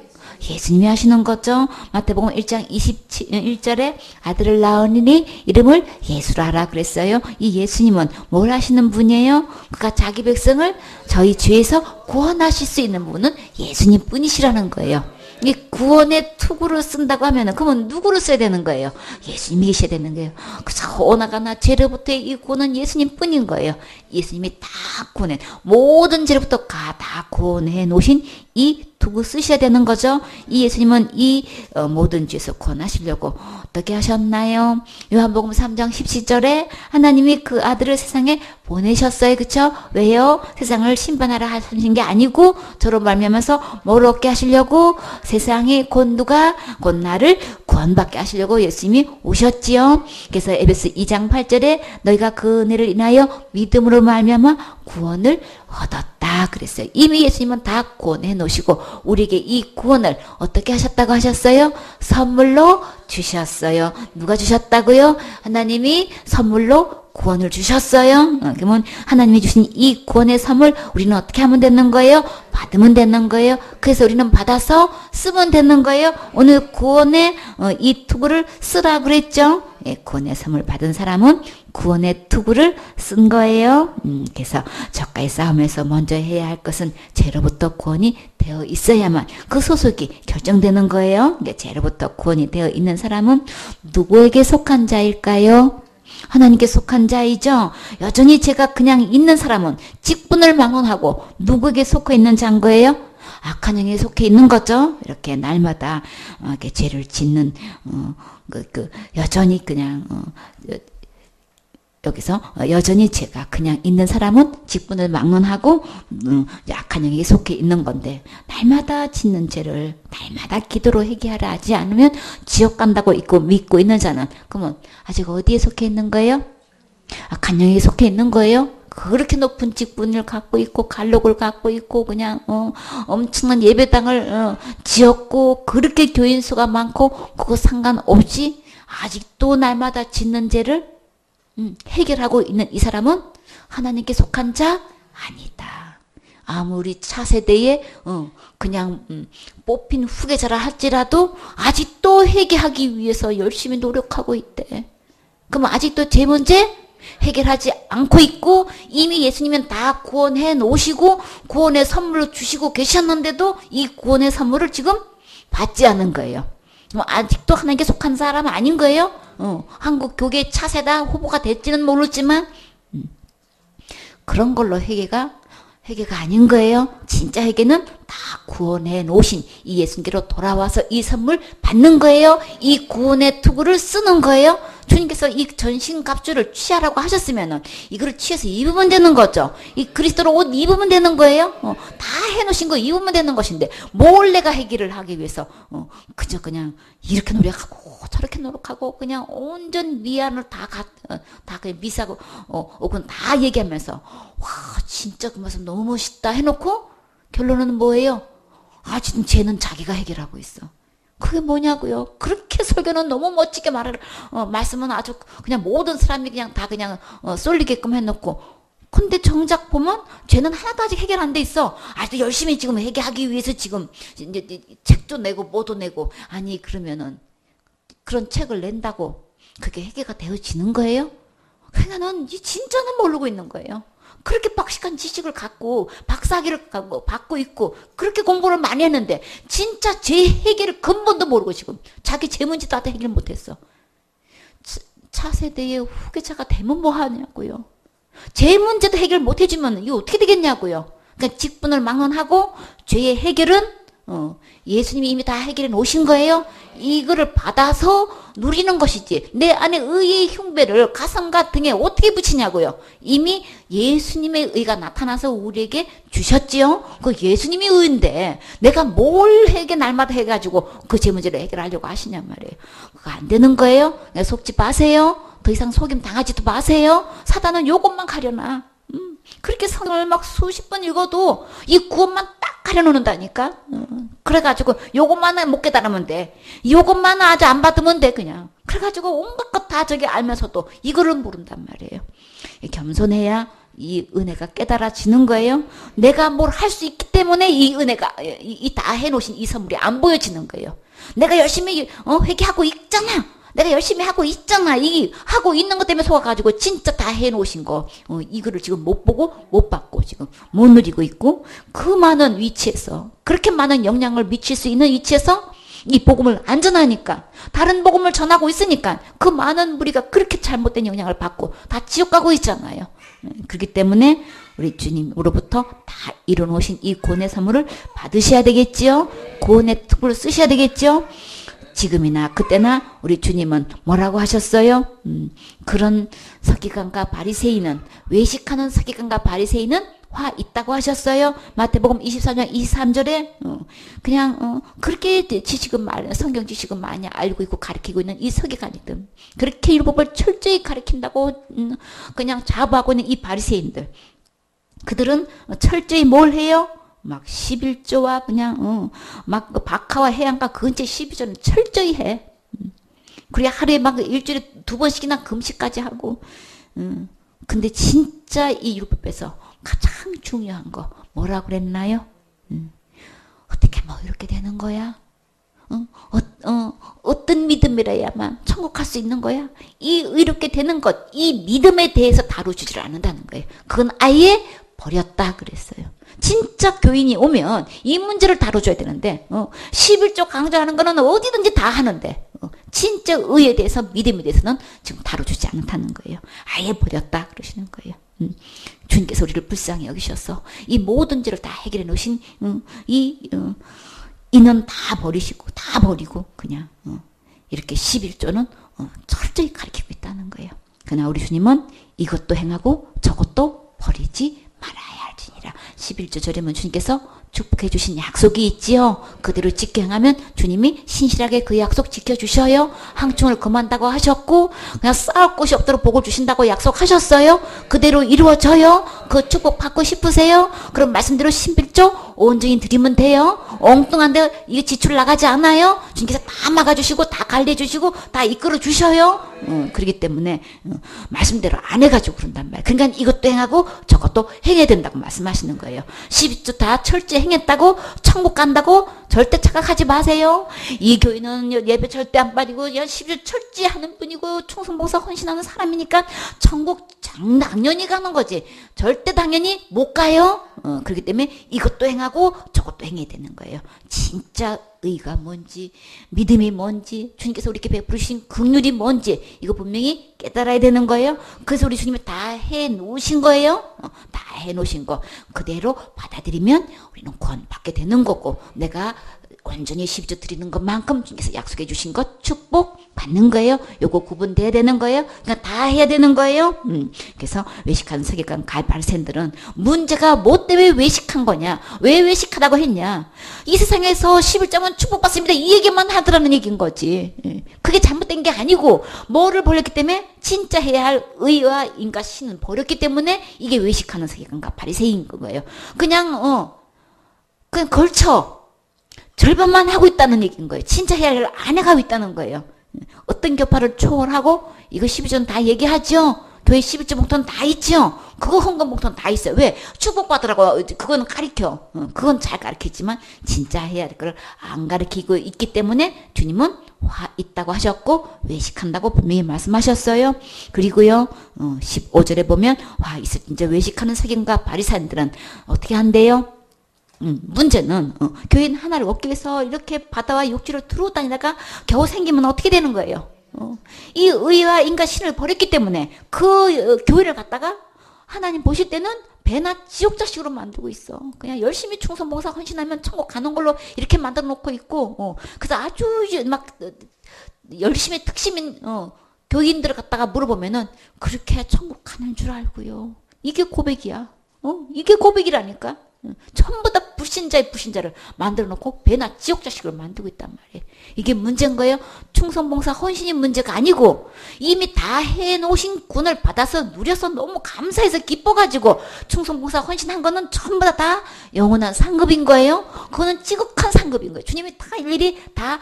예수님이 하시는 거죠. 마태복음 1장 21절에 아들을 낳으니 이름을 예수라 하라 그랬어요. 이 예수님은 뭘 하시는 분이에요? 그가 자기 백성을 저희 죄에서 구원하실 수 있는 분은 예수님 뿐이시라는 거예요. 이 구원의 투구를 쓴다고 하면은 그러면 누구를 써야 되는 거예요? 예수님이 계셔야 되는 거예요. 그래서 오나가나 죄로부터의 이 구원은 예수님 뿐인 거예요. 예수님이 다 구원해 모든 죄로부터 다 구원해 놓으신 이 투구 쓰셔야 되는 거죠. 이 예수님은 이 모든 죄에서 구원하시려고 어떻게 하셨나요? 요한복음 3장 17절에 하나님이 그 아들을 세상에 보내셨어요. 그쵸? 왜요? 세상을 심판하라 하신 게 아니고 저로 말미암아서 뭘 얻게 하시려고 세상에 곧 나를 구원받게 하시려고 예수님이 오셨지요. 그래서 에베소 2장 8절에 너희가 그 은혜를 인하여 믿음으로 말미암아 구원을 얻었다 그랬어요. 이미 예수님은 다 구원해 놓으시고 우리에게 이 구원을 어떻게 하셨다고 하셨어요? 선물로 주셨어요. 누가 주셨다고요? 하나님이 선물로 구원을 주셨어요. 그러면 하나님이 주신 이 구원의 선물 우리는 어떻게 하면 되는 거예요? 받으면 되는 거예요. 그래서 우리는 받아서 쓰면 되는 거예요. 오늘 구원의 이 투구를 쓰라 그랬죠. 구원의 선물 받은 사람은 구원의 투구를 쓴 거예요. 그래서 저가의 싸움에서 먼저 해야 할 것은 죄로부터 구원이 되어 있어야만 그 소속이 결정되는 거예요. 죄로부터 구원이 되어 있는 사람은 누구에게 속한 자일까요? 하나님께 속한 자이죠. 여전히 죄가 그냥 있는 사람은 직분을 망언하고 누구에게 속해 있는 자인 거예요? 악한 영에 속해 있는 거죠. 이렇게 날마다 이렇게 죄를 짓는 여전히 그냥 여기서 여전히 죄가 그냥 있는 사람은 직분을 막론하고 악한 영에 속해 있는 건데 날마다 짓는 죄를 날마다 기도로 회개하라 하지 않으면 지옥 간다고 믿고 있는 자는 그러면 아직 어디에 속해 있는 거예요? 악한 영에 속해 있는 거예요? 그렇게 높은 직분을 갖고 있고 갈록을 갖고 있고 그냥 엄청난 예배당을 지었고 그렇게 교인 수가 많고 그거 상관없이 아직도 날마다 짓는 죄를 해결하고 있는 이 사람은 하나님께 속한 자 아니다. 아무리 차세대에 그냥 뽑힌 후계자라 할지라도 아직도 회개하기 위해서 열심히 노력하고 있대. 그럼 아직도 제 문제 해결하지 않고 있고 이미 예수님은 다 구원해 놓으시고 구원의 선물로 주시고 계셨는데도 이 구원의 선물을 지금 받지 않은 거예요. 아직도 하나님께 속한 사람은 아닌 거예요. 한국 교계 차세다 후보가 될지는 모르지만 그런 걸로 회개가 아닌 거예요. 진짜 회개는 다 구원해 놓으신 이 예수님께로 돌아와서 이 선물 받는 거예요. 이 구원의 투구를 쓰는 거예요. 주님께서 이 전신갑주를 취하라고 하셨으면은 이거를 취해서 입으면 되는 거죠. 이 그리스도로 옷 입으면 되는 거예요. 다 해놓으신 거 입으면 되는 것인데 뭘 내가 해결을 하기 위해서 그저 그냥 이렇게 노력하고 저렇게 노력하고 그냥 온전 미안을 다 그냥 미사고 그건 다 얘기하면서 와 진짜 그 말씀 너무 멋있다 해놓고 결론은 뭐예요? 아 지금 쟤는 자기가 해결하고 있어. 그게 뭐냐고요? 그렇게 설교는 너무 멋지게 말씀은 아주 그냥 모든 사람이 그냥 다 그냥 쏠리게끔 해놓고 근데 정작 보면 쟤는 하나도 아직 해결 안 돼 있어. 아주 열심히 지금 해결하기 위해서 지금 이제 책도 내고 뭐도 내고 아니 그러면은 그런 책을 낸다고 그게 해결가 되어지는 거예요? 그러니까는 진짜는 모르고 있는 거예요. 그렇게 박식한 지식을 갖고 박사학위를 받고 있고 그렇게 공부를 많이 했는데 진짜 제 해결을 근본도 모르고 지금 자기 제 문제도 아직 해결 못했어. 차세대의 후계자가 되면 뭐 하냐고요. 제 문제도 해결 못해주면 이거 어떻게 되겠냐고요. 그러니까 직분을 망언하고 죄의 해결은 예수님이 이미 다 해결해 놓으신 거예요. 이거를 받아서 누리는 것이지 내 안에 의의 흉배를 가슴과 등에 어떻게 붙이냐고요. 이미 예수님의 의가 나타나서 우리에게 주셨지요. 그 예수님이 의인데 내가 뭘 해게 날마다 해가지고 그 제 문제를 해결하려고 하시냔 말이에요. 그거 안 되는 거예요. 속지 마세요. 더 이상 속임 당하지도 마세요. 사단은 요것만 가려나. 그렇게 성경을 막 수십 번 읽어도 이 구원만 딱 가려놓는다니까. 그래가지고 요것만은 못 깨달으면 돼. 요것만 아주 안 받으면 돼 그냥. 그래가지고 온갖 것 다 저기 알면서도 이거를 모른단 말이에요. 겸손해야 이 은혜가 깨달아지는 거예요. 내가 뭘 할 수 있기 때문에 이 은혜가 이 다 해놓으신 이 선물이 안 보여지는 거예요. 내가 열심히 회개하고 있잖아. 내가 열심히 하고 있잖아. 이 하고 있는 것 때문에 속아가지고 진짜 다 해놓으신 거 이거를 지금 못 보고 못 받고 지금 못 누리고 있고 그 많은 위치에서 그렇게 많은 영향을 미칠 수 있는 위치에서 이 복음을 안 전하니까 다른 복음을 전하고 있으니까 그 많은 무리가 그렇게 잘못된 영향을 받고 다 지옥 가고 있잖아요. 그렇기 때문에 우리 주님으로부터 다 이뤄놓으신 이 구원의 선물을 받으셔야 되겠지요. 구원의 특불을 쓰셔야 되겠죠. 지금이나 그때나 우리 주님은 뭐라고 하셨어요? 그런 서기관과 바리새인은 외식하는 서기관과 바리새인은 화 있다고 하셨어요. 마태복음 24장 23절에 그냥 그렇게 지식은 성경 지식은 많이 알고 있고 가르치고 있는 이 서기관이들 그렇게 율법을 철저히 가르친다고 그냥 자부하고 있는 이 바리새인들 그들은 철저히 뭘 해요? 막 11조와 그냥 막 박하와 해안가 근처 12조는 철저히 해. 그래 하루에 막 일주일에 2번씩이나 금식까지 하고. 근데 진짜 이 율법에서 가장 중요한 거 뭐라고 그랬나요? 어떻게 뭐 이렇게 되는 거야? 어떤 믿음이라야만 천국 갈 수 있는 거야? 이 이렇게 되는 것, 이 믿음에 대해서 다루지를 않는다는 거예요. 그건 아예 버렸다 그랬어요. 진짜 교인이 오면 이 문제를 다뤄줘야 되는데 11조 강조하는 거는 어디든지 다 하는데 진짜 의에 대해서 믿음에 대해서는 지금 다뤄주지 않다는 거예요. 아예 버렸다 그러시는 거예요. 주님께서 우리를 불쌍히 여기셔서 이 모든 죄를 다 해결해 놓으신 이는 다 버리시고 다 버리고 그냥 이렇게 11조는 철저히 가르치고 있다는 거예요. 그러나 우리 주님은 이것도 행하고 저것도 버리지 말아야 할지니라. 11조 절에는 주님께서 축복해 주신 약속이 있지요. 그대로 지켜 행하면 주님이 신실하게 그 약속 지켜주셔요. 항충을 금한다고 하셨고 그냥 싸울 곳이 없도록 복을 주신다고 약속하셨어요. 그대로 이루어져요. 그 축복 받고 싶으세요? 그럼 말씀대로 11조 온전히 드리면 돼요. 엉뚱한데 이게 지출 나가지 않아요. 주님께서 다 막아주시고 다 관리해주시고 다 이끌어주셔요. 그렇기 때문에 말씀대로 안 해가지고 그런단 말이에요. 그러니까 이것도 행하고 저것도 행해야 된다고 말씀하시는 거예요. 12주 다 철저히 행했다고 천국 간다고 절대 착각하지 마세요. 이 교인은 예배 절대 안 빠지고 12주 철저히 하는 분이고 충성봉사 헌신하는 사람이니까 천국 당연히 가는 거지. 절대 당연히 못 가요. 그렇기 때문에 이것도 행하고 저것도 행해야 되는 거예요. 진짜 의가 뭔지, 믿음이 뭔지, 주님께서 우리에게 베푸신 긍휼이 뭔지 이거 분명히 깨달아야 되는 거예요. 그래서 우리 주님이 다 해놓으신 거예요. 다 해놓으신 거 그대로 받아들이면 우리는 구원받게 되는 거고, 내가 온전히 12주 드리는 것만큼 주님께서 약속해 주신 것 축복 받는 거예요. 요거 구분돼야 되는 거예요. 그러니까 다 해야 되는 거예요. 그래서 외식하는 서기관 바리새인들은 문제가 뭐 때문에 외식한 거냐, 왜 외식하다고 했냐, 이 세상에서 11장은 축복받습니다 이 얘기만 하더라는 얘기인 거지. 그게 잘못된 게 아니고 뭐를 버렸기 때문에 진짜 해야 할 의와 인과 신은 버렸기 때문에 이게 외식하는 서기관과 바리새인 거예요. 그냥 걸쳐 절반만 하고 있다는 얘기인 거예요. 진짜 해야 할 일 안 해가고 있다는 거예요. 어떤 교파를 초월하고 이거 12조는 다 얘기하죠. 교회 11조 목표는 다 있죠. 그거 헌금 목표는 다 있어요. 왜? 축복받으라고 그건 가르쳐. 그건 잘 가르치지만 진짜 해야 할 걸 안 가르치고 있기 때문에 주님은 화 있다고 하셨고 외식한다고 분명히 말씀하셨어요. 그리고요 15절에 보면 화 있을 때 이제 외식하는 서기관과 바리새인들은 어떻게 한대요? 문제는 교인 하나를 얻기 위해서 이렇게 바다와 육지를 두루 다니다가 겨우 생기면 어떻게 되는 거예요? 이 의와 인과 신을 버렸기 때문에 그 교회를 갖다가 하나님 보실 때는 배나 지옥 자식으로 만들고 있어. 그냥 열심히 충성봉사 헌신하면 천국 가는 걸로 이렇게 만들어 놓고 있고, 그래서 아주 막 열심히 특심인 교인들을 갖다가 물어보면은 그렇게 천국 가는 줄 알고요. 이게 고백이야. 이게 고백이라니까. 전부 다 불신자의 불신자를 만들어 놓고 배나 지옥 자식을 만들고 있단 말이에요. 이게 문제인 거예요. 충성봉사 헌신이 문제가 아니고 이미 다 해놓으신 군을 받아서 누려서 너무 감사해서 기뻐가지고 충성봉사 헌신한 거는 전부 다 영원한 상급인 거예요. 그거는 지극한 상급인 거예요. 주님이 다 일일이 다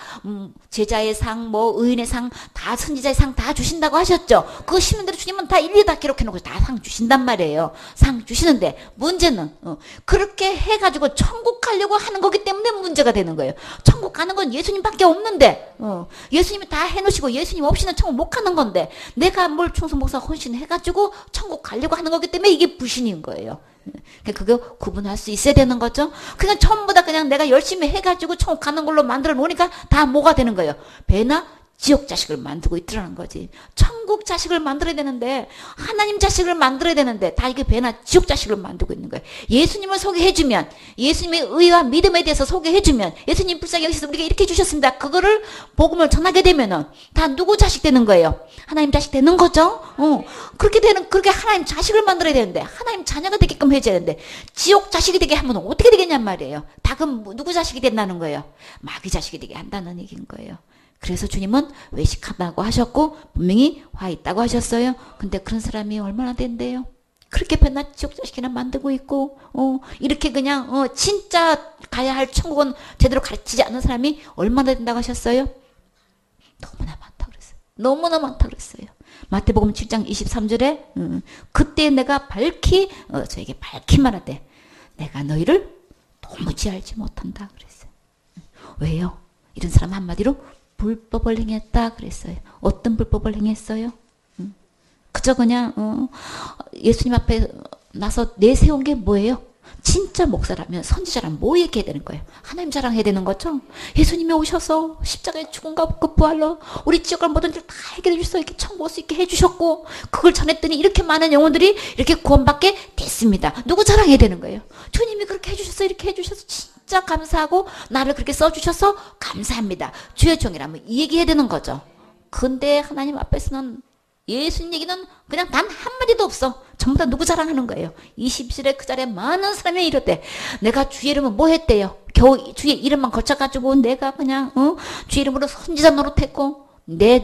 제자의 상, 의인의 상, 다 선지자의 상 다 주신다고 하셨죠. 그 시민들이 주님은 다 일일이 다 기록해놓고 다 상 주신단 말이에요. 상 주시는데 문제는 그렇게 해가지고 천국 가려고 하는 거기 때문에 문제가 되는 거예요. 천국 가는 건 예수님밖에 없는데, 예수님이 다 해놓으시고 예수님 없이는 천국 못 가는 건데, 내가 뭘 충성봉사 헌신해가지고 천국 가려고 하는 거기 때문에 이게 불신인 거예요. 그거 구분할 수 있어야 되는 거죠. 그냥 전부 다 그냥 내가 열심히 해가지고 천국 가는 걸로 만들어 놓으니까 다 뭐가 되는 거예요? 배나 지옥 자식을 만들고 있더라는 거지. 천국 자식을 만들어야 되는데, 하나님 자식을 만들어야 되는데 다 이게 배나 지옥 자식을 만들고 있는 거예요. 예수님을 소개해주면, 예수님의 의와 믿음에 대해서 소개해주면, 예수님 불쌍히 여기서 우리가 이렇게 해주셨습니다. 그거를 복음을 전하게 되면은 다 누구 자식 되는 거예요? 하나님 자식 되는 거죠. 그렇게 하나님 자식을 만들어야 되는데, 하나님 자녀가 되게끔 해줘야 되는데, 지옥 자식이 되게 하면 어떻게 되겠냔 말이에요. 다 그럼 누구 자식이 된다는 거예요? 마귀 자식이 되게 한다는 얘기인 거예요. 그래서 주님은 외식한다고 하셨고 분명히 화 있다고 하셨어요. 근데 그런 사람이 얼마나 된대요? 그렇게 배나 지옥 자식이나 만들고 있고 이렇게 그냥 진짜 가야 할 천국은 제대로 가르치지 않는 사람이 얼마나 된다고 하셨어요? 너무나 많다고 그랬어요. 너무나 많다고 그랬어요. 마태복음 7장 23절에 그때 내가 저에게 밝히 말하되 내가 너희를 도무지 알지 못한다 그랬어요. 왜요? 이런 사람 한마디로 불법을 행했다 그랬어요. 어떤 불법을 행했어요? 그저 그냥 예수님 앞에 나서 내세운 게 뭐예요? 진짜 목사라면 선지자라면 뭐 얘기해야 되는 거예요? 하나님 자랑해야 되는 거죠? 예수님이 오셔서 십자가에 죽음과 그 부활로 우리 지역을 모든 일 다 해결해 주셔서 이렇게 천국 올 수 있게 해주셨고 그걸 전했더니 이렇게 많은 영혼들이 이렇게 구원받게 됐습니다. 누구 자랑해야 되는 거예요? 주님이 그렇게 해주셔서 이렇게 해주셔서 진짜 감사하고 나를 그렇게 써주셔서 감사합니다. 주의 종이라면 이 얘기해야 되는 거죠. 근데 하나님 앞에서는 예수님 얘기는 그냥 단 한마디도 없어. 전부 다 누구 자랑하는 거예요. 20절에 그 자리에 많은 사람이 이랬대. 내가 주의 이름은 뭐 했대요? 겨우 주의 이름만 걸쳐가지고 내가 그냥 주의 이름으로 선지자 노릇했고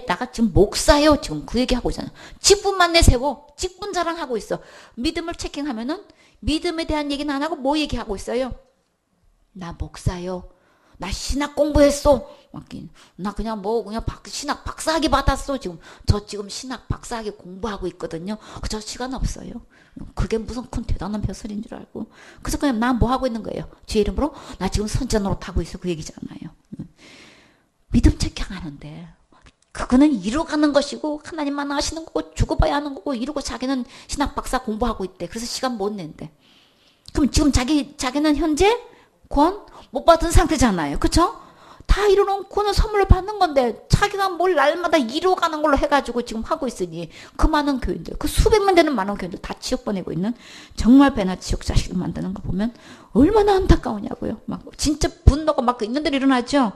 나가 지금 목사예요. 지금 그 얘기하고 있잖아. 직분만 내세워. 직분 자랑하고 있어. 믿음을 체킹하면은 믿음에 대한 얘기는 안 하고 뭐 얘기하고 있어요? 나 목사요. 나 신학 공부했어. 나 그냥 그냥 신학 박사학위 받았어. 지금 신학 박사학위 공부하고 있거든요. 저 시간 없어요. 그게 무슨 큰 대단한 벼슬인 줄 알고. 그래서 그냥 나 뭐 하고 있는 거예요. 주의 이름으로 나 지금 선전으로 타고 있어. 그 얘기잖아요. 믿음 체크하는데 그거는 이루어가는 것이고 하나님만 하시는 거고 죽어봐야 하는 거고 이러고 자기는 신학 박사 공부하고 있대. 그래서 시간 못 낸대. 그럼 지금 자기는 현재 권 못 받은 상태잖아요. 그쵸? 다 이뤄놓고는 선물을 받는 건데 자기가 뭘 날마다 이루어가는 걸로 해가지고 지금 하고 있으니 그 많은 교인들, 그 수백만 되는 많은 교인들 다 지옥 보내고 있는 정말 배나 지옥 자식을 만드는 거 보면 얼마나 안타까우냐고요. 막 진짜 분노가 막 있는 대로 일어나죠.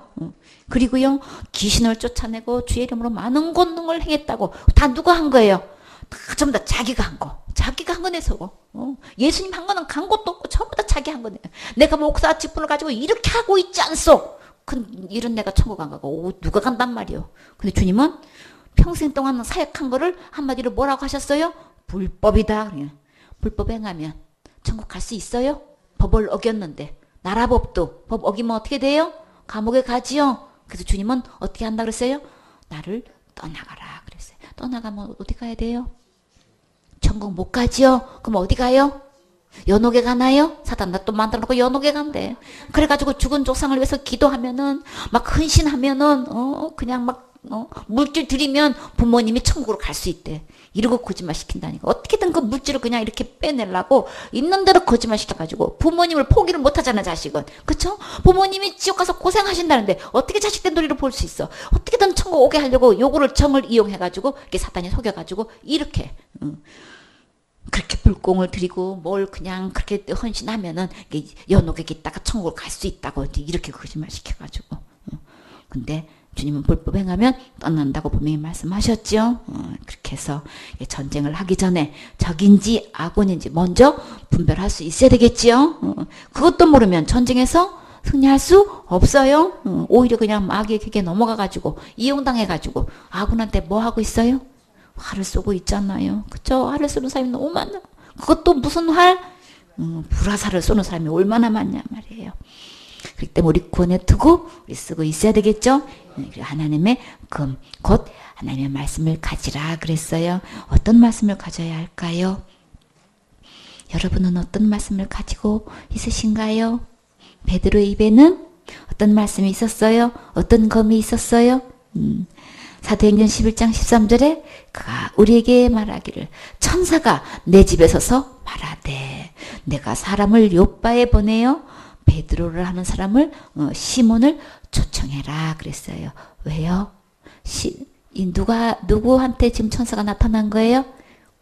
그리고요 귀신을 쫓아내고 주의 이름으로 많은 권능을 행했다고 다 누가 한 거예요? 다 전부 다 자기가 한 거. 자기가 한 거네, 저거. 예수님 한 거는 간 것도 없고 전부 다 자기 한 거네. 내가 목사 직분을 가지고 이렇게 하고 있지 않소. 이런 내가 천국 안 가고 누가 간단 말이요. 근데 주님은 평생 동안 사역한 거를 한마디로 뭐라고 하셨어요? 불법이다. 불법 행하면 천국 갈 수 있어요? 법을 어겼는데. 나라법도 법 어기면 어떻게 돼요? 감옥에 가지요. 그래서 주님은 어떻게 한다 그랬어요? 나를 떠나가라 그랬어요. 떠나가면 어디 가야 돼요? 천국 못 가지요? 그럼 어디 가요? 연옥에 가나요? 사단 나 또 만들어 놓고 연옥에 간대. 그래가지고 죽은 조상을 위해서 기도하면은 막 헌신하면은 그냥 막 물질 드리면 부모님이 천국으로 갈 수 있대. 이러고 거짓말 시킨다니까. 어떻게든 그 물질을 그냥 이렇게 빼내려고 있는 대로 거짓말 시켜가지고 부모님을 포기를 못하잖아 자식은. 그쵸? 부모님이 지옥 가서 고생하신다는데 어떻게 자식된 도리를 볼 수 있어? 어떻게든 천국 오게 하려고 요거를 정을 이용해가지고 이렇게 사단이 속여가지고 이렇게 그렇게 불공을 드리고 뭘 그냥 그렇게 헌신하면은 연옥에 있다가 천국을 갈 수 있다고 이렇게 거짓말 시켜가지고. 근데 주님은 불법 행하면 떠난다고 분명히 말씀하셨죠. 그렇게 해서 전쟁을 하기 전에 적인지 아군인지 먼저 분별할 수 있어야 되겠지요. 그것도 모르면 전쟁에서 승리할 수 없어요. 오히려 그냥 마귀의 기계에 넘어가가지고 이용당해가지고 아군한테 뭐 하고 있어요? 활을 쏘고 있잖아요. 그쵸? 활을 쏘는 사람이 너무 많아. 그것도 무슨 활? 불화살을 쏘는 사람이 얼마나 많냐 말이에요. 그렇기 때문에 우리 구원에 두고 우리 쓰고 있어야 되겠죠? 하나님의 금, 곧 하나님의 말씀을 가지라 그랬어요. 어떤 말씀을 가져야 할까요? 여러분은 어떤 말씀을 가지고 있으신가요? 베드로의 입에는 어떤 말씀이 있었어요? 어떤 검이 있었어요? 사도행전 11장 13절에 그가 우리에게 말하기를 천사가 내 집에 서서 말하되 내가 사람을 요바에 보내어 베드로를 하는 사람을 시몬을 초청해라 그랬어요. 왜요? 누구한테 지금 천사가 나타난 거예요?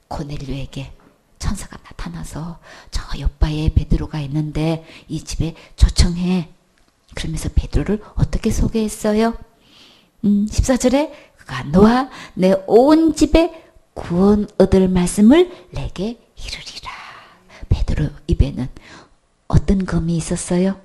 고넬료에게 천사가 나타나서 저 요바에 베드로가 있는데 이 집에 초청해. 그러면서 베드로를 어떻게 소개했어요? 14절에 그가 너와 내 온 집에 구원 얻을 말씀을 내게 이르리라. 베드로 입에는 어떤 검이 있었어요?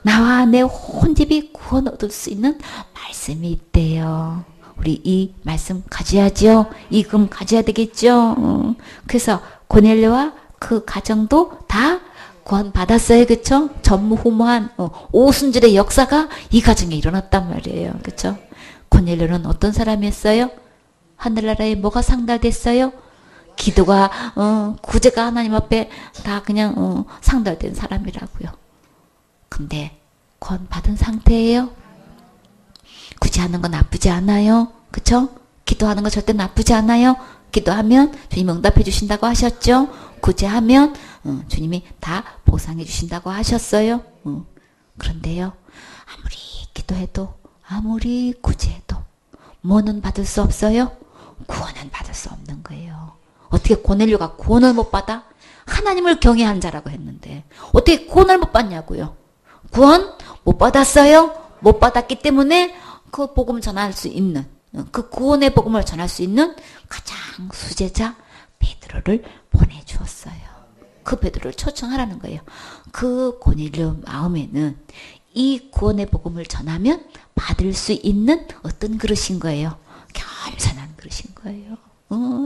나와 내 온 집이 구원 얻을 수 있는 말씀이 있대요. 우리 이 말씀 가져야죠. 이 금 가져야 되겠죠. 그래서 고넬료와 그 가정도 다 구원 받았어요. 그쵸? 전무후무한 오순절의 역사가 이 가정에 일어났단 말이에요. 그쵸? 고넬료는 어떤 사람이었어요? 하늘나라에 뭐가 상달됐어요? 기도가 구제가 하나님 앞에 다 그냥 상달된 사람이라고요. 근데 구원 받은 상태예요. 구제하는 건 나쁘지 않아요. 그쵸? 기도하는 거 절대 나쁘지 않아요. 기도하면 주님 응답해 주신다고 하셨죠. 구제하면 주님이 다 보상해 주신다고 하셨어요. 그런데요, 아무리 기도해도 아무리 구제해도 뭐는 받을 수 없어요? 구원은 받을 수 없는 거예요. 어떻게 고넬료가 구원을 못 받아? 하나님을 경외한 자라고 했는데 어떻게 구원을 못 받냐고요. 구원 못 받았어요. 못 받았기 때문에 그 복음 전할 수 있는, 그 구원의 복음을 전할 수 있는 가장 수제자 베드로를 보내주었어요. 그 베드로를 초청하라는 거예요. 그 고넬료 마음에는 이 구원의 복음을 전하면 받을 수 있는 어떤 그릇인 거예요? 겸손한 그릇인 거예요.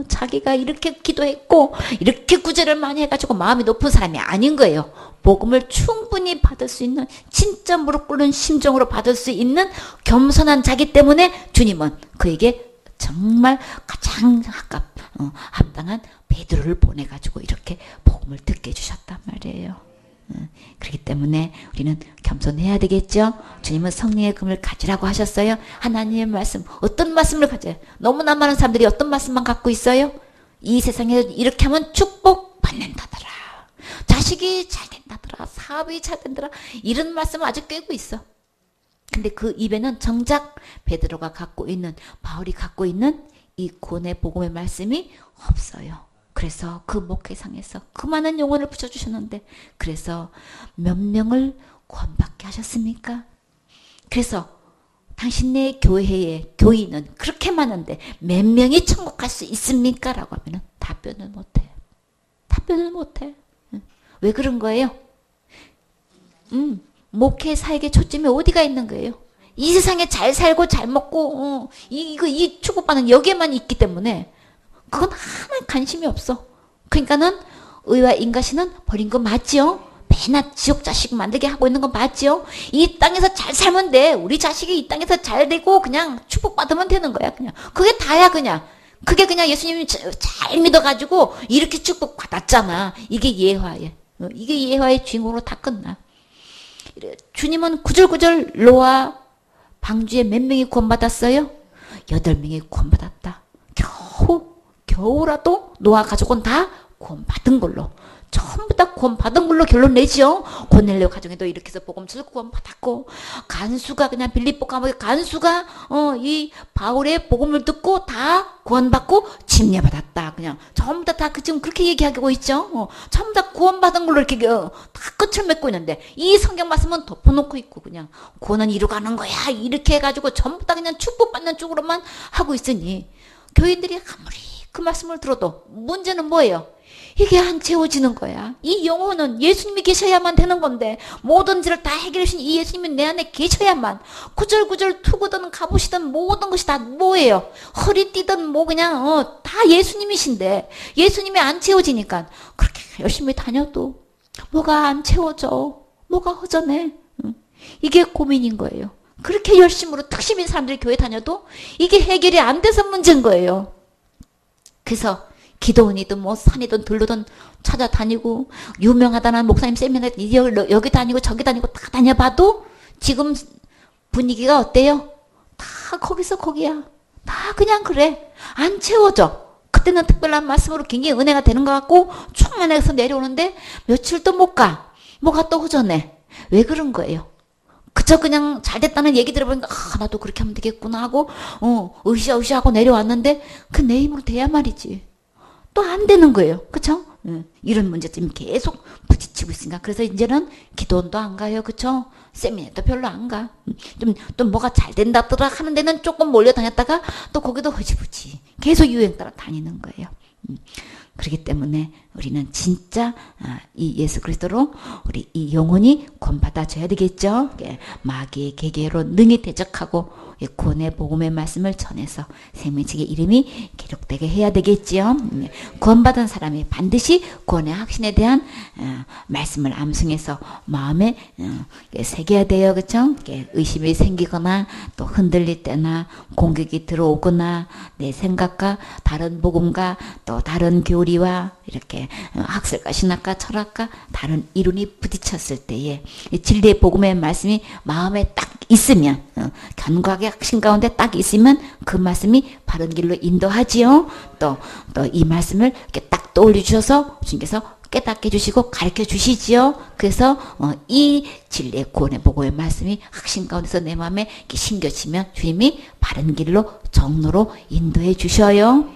자기가 이렇게 기도했고 이렇게 구제를 많이 해가지고 마음이 높은 사람이 아닌 거예요. 복음을 충분히 받을 수 있는, 진짜 무릎 꿇는 심정으로 받을 수 있는 겸손한 자기 때문에 주님은 그에게 정말 가장 합당한 베드로를 보내가지고 이렇게 복음을 듣게 해주셨단 말이에요. 그렇기 때문에 우리는 겸손해야 되겠죠. 주님은 성령의 금을 가지라고 하셨어요. 하나님의 말씀, 어떤 말씀을 가져요? 너무나 많은 사람들이 어떤 말씀만 갖고 있어요? 이 세상에 이렇게 하면 축복 받는다더라, 자식이 잘 된다더라, 사업이 잘 된다더라, 이런 말씀을 아주 꿰고 있어. 근데 그 입에는 정작 베드로가 갖고 있는, 바울이 갖고 있는 이 구원의 복음의 말씀이 없어요. 그래서 그 목회상에서 그 많은 영혼을 붙여주셨는데, 그래서 몇 명을 구원받게 하셨습니까? 그래서 당신네 교회의 교인은 그렇게 많은데 몇 명이 천국 갈 수 있습니까? 라고 하면 답변을 못해. 답변을 못해. 왜 그런 거예요? 목회 사역의 초점이 어디가 있는 거예요? 이 세상에 잘 살고 잘 먹고 이 축복받는 여기에만 있기 때문에 그건 하나의 관심이 없어. 그러니까는 의와 인가시는 버린 거 맞지요? 매나 지옥 자식 만들게 하고 있는 거 맞지요? 이 땅에서 잘 살면 돼. 우리 자식이 이 땅에서 잘 되고 그냥 축복받으면 되는 거야. 그냥 그게 다야. 그냥 그게 그냥 예수님이 잘 믿어가지고 이렇게 축복받았잖아. 이게 예화예. 이게 예화의 주인공으로 다 끝나. 주님은 구절구절 노아 방주에 몇 명이 구원받았어요? 8명이 구원받았다. 겨우라도 노아 가족은 다 구원받은 걸로, 전부 다 구원받은 걸로 결론 내지요. 고넬료 가정에도 이렇게 해서 복음 전수 구원받았고, 간수가 그냥 빌립보 감옥에 간수가 이 바울의 복음을 듣고 다 구원받고 침례받았다. 그냥 전부 다 지금 그렇게 얘기하고 있죠. 전부 다 구원받은 걸로 이렇게 다 끝을 맺고 있는데, 이 성경 말씀은 덮어놓고 있고 그냥 구원은 이루가는 거야 이렇게 해가지고 전부 다 그냥 축복받는 쪽으로만 하고 있으니, 교인들이 아무리 그 말씀을 들어도 문제는 뭐예요? 이게 안 채워지는 거야. 이 영혼은 예수님이 계셔야만 되는 건데, 모든 일을 다 해결해 주신 이 예수님이 내 안에 계셔야만, 구절구절 투구든 가보시든 모든 것이 다 뭐예요? 허리띠든 뭐 그냥 다 예수님이신데, 예수님이 안 채워지니까 그렇게 열심히 다녀도 뭐가 안 채워져, 뭐가 허전해. 이게 고민인 거예요. 그렇게 열심으로 특심인 사람들이 교회 다녀도 이게 해결이 안 돼서 문제인 거예요. 그래서 기도원이든 뭐 산이든 들로든 찾아다니고, 유명하다는 목사님 세미나 여기 다니고 저기 다니고 다 다녀봐도 지금 분위기가 어때요? 다 거기서 거기야. 다 그냥 그래. 안 채워져. 그때는 특별한 말씀으로 굉장히 은혜가 되는 것 같고 충만해서 내려오는데 며칠도 못 가. 뭐가 또 허전해. 왜 그런 거예요? 그저 그냥 잘 됐다는 얘기 들어보니까 나도 그렇게 하면 되겠구나 하고 으쌰으쌰 하고 내려왔는데, 그 내 힘으로 돼야 말이지. 또 안 되는 거예요. 그쵸? 이런 문제점이 계속 부딪히고 있으니까, 그래서 이제는 기도원도 안 가요. 그쵸? 세미나도 별로 안 가. 또 뭐가 잘 된다더라 하는 데는 조금 몰려다녔다가 또 거기도 허지부지 계속 유행 따라 다니는 거예요. 그렇기 때문에 우리는 진짜 이 예수 그리스도로 우리 이 영혼이 구원받아줘야 되겠죠. 마귀의 계계로 능히 대적하고 구원의 복음의 말씀을 전해서 생명책의 이름이 기록되게 해야 되겠지요. 구원받은 사람이 반드시 구원의 확신에 대한 말씀을 암송해서 마음에 새겨야 돼요. 그렇죠? 의심이 생기거나 또 흔들릴 때나 공격이 들어오거나 내 생각과 다른 복음과 또 다른 교리와 이렇게 학설과 신학과 철학과 다른 이론이 부딪혔을 때에 진리의 복음의 말씀이 마음에 딱 있으면, 견고하게 확신 가운데 딱 있으면 그 말씀이 바른 길로 인도하지요. 또 이 말씀을 이렇게 딱 떠올려 주셔서 주님께서 깨닫게 해주시고 가르쳐 주시지요. 그래서 이 진리의 구원의 복음의 말씀이 확신 가운데서 내 마음에 이렇게 심겨지면 주님이 바른 길로 정로로 인도해 주셔요.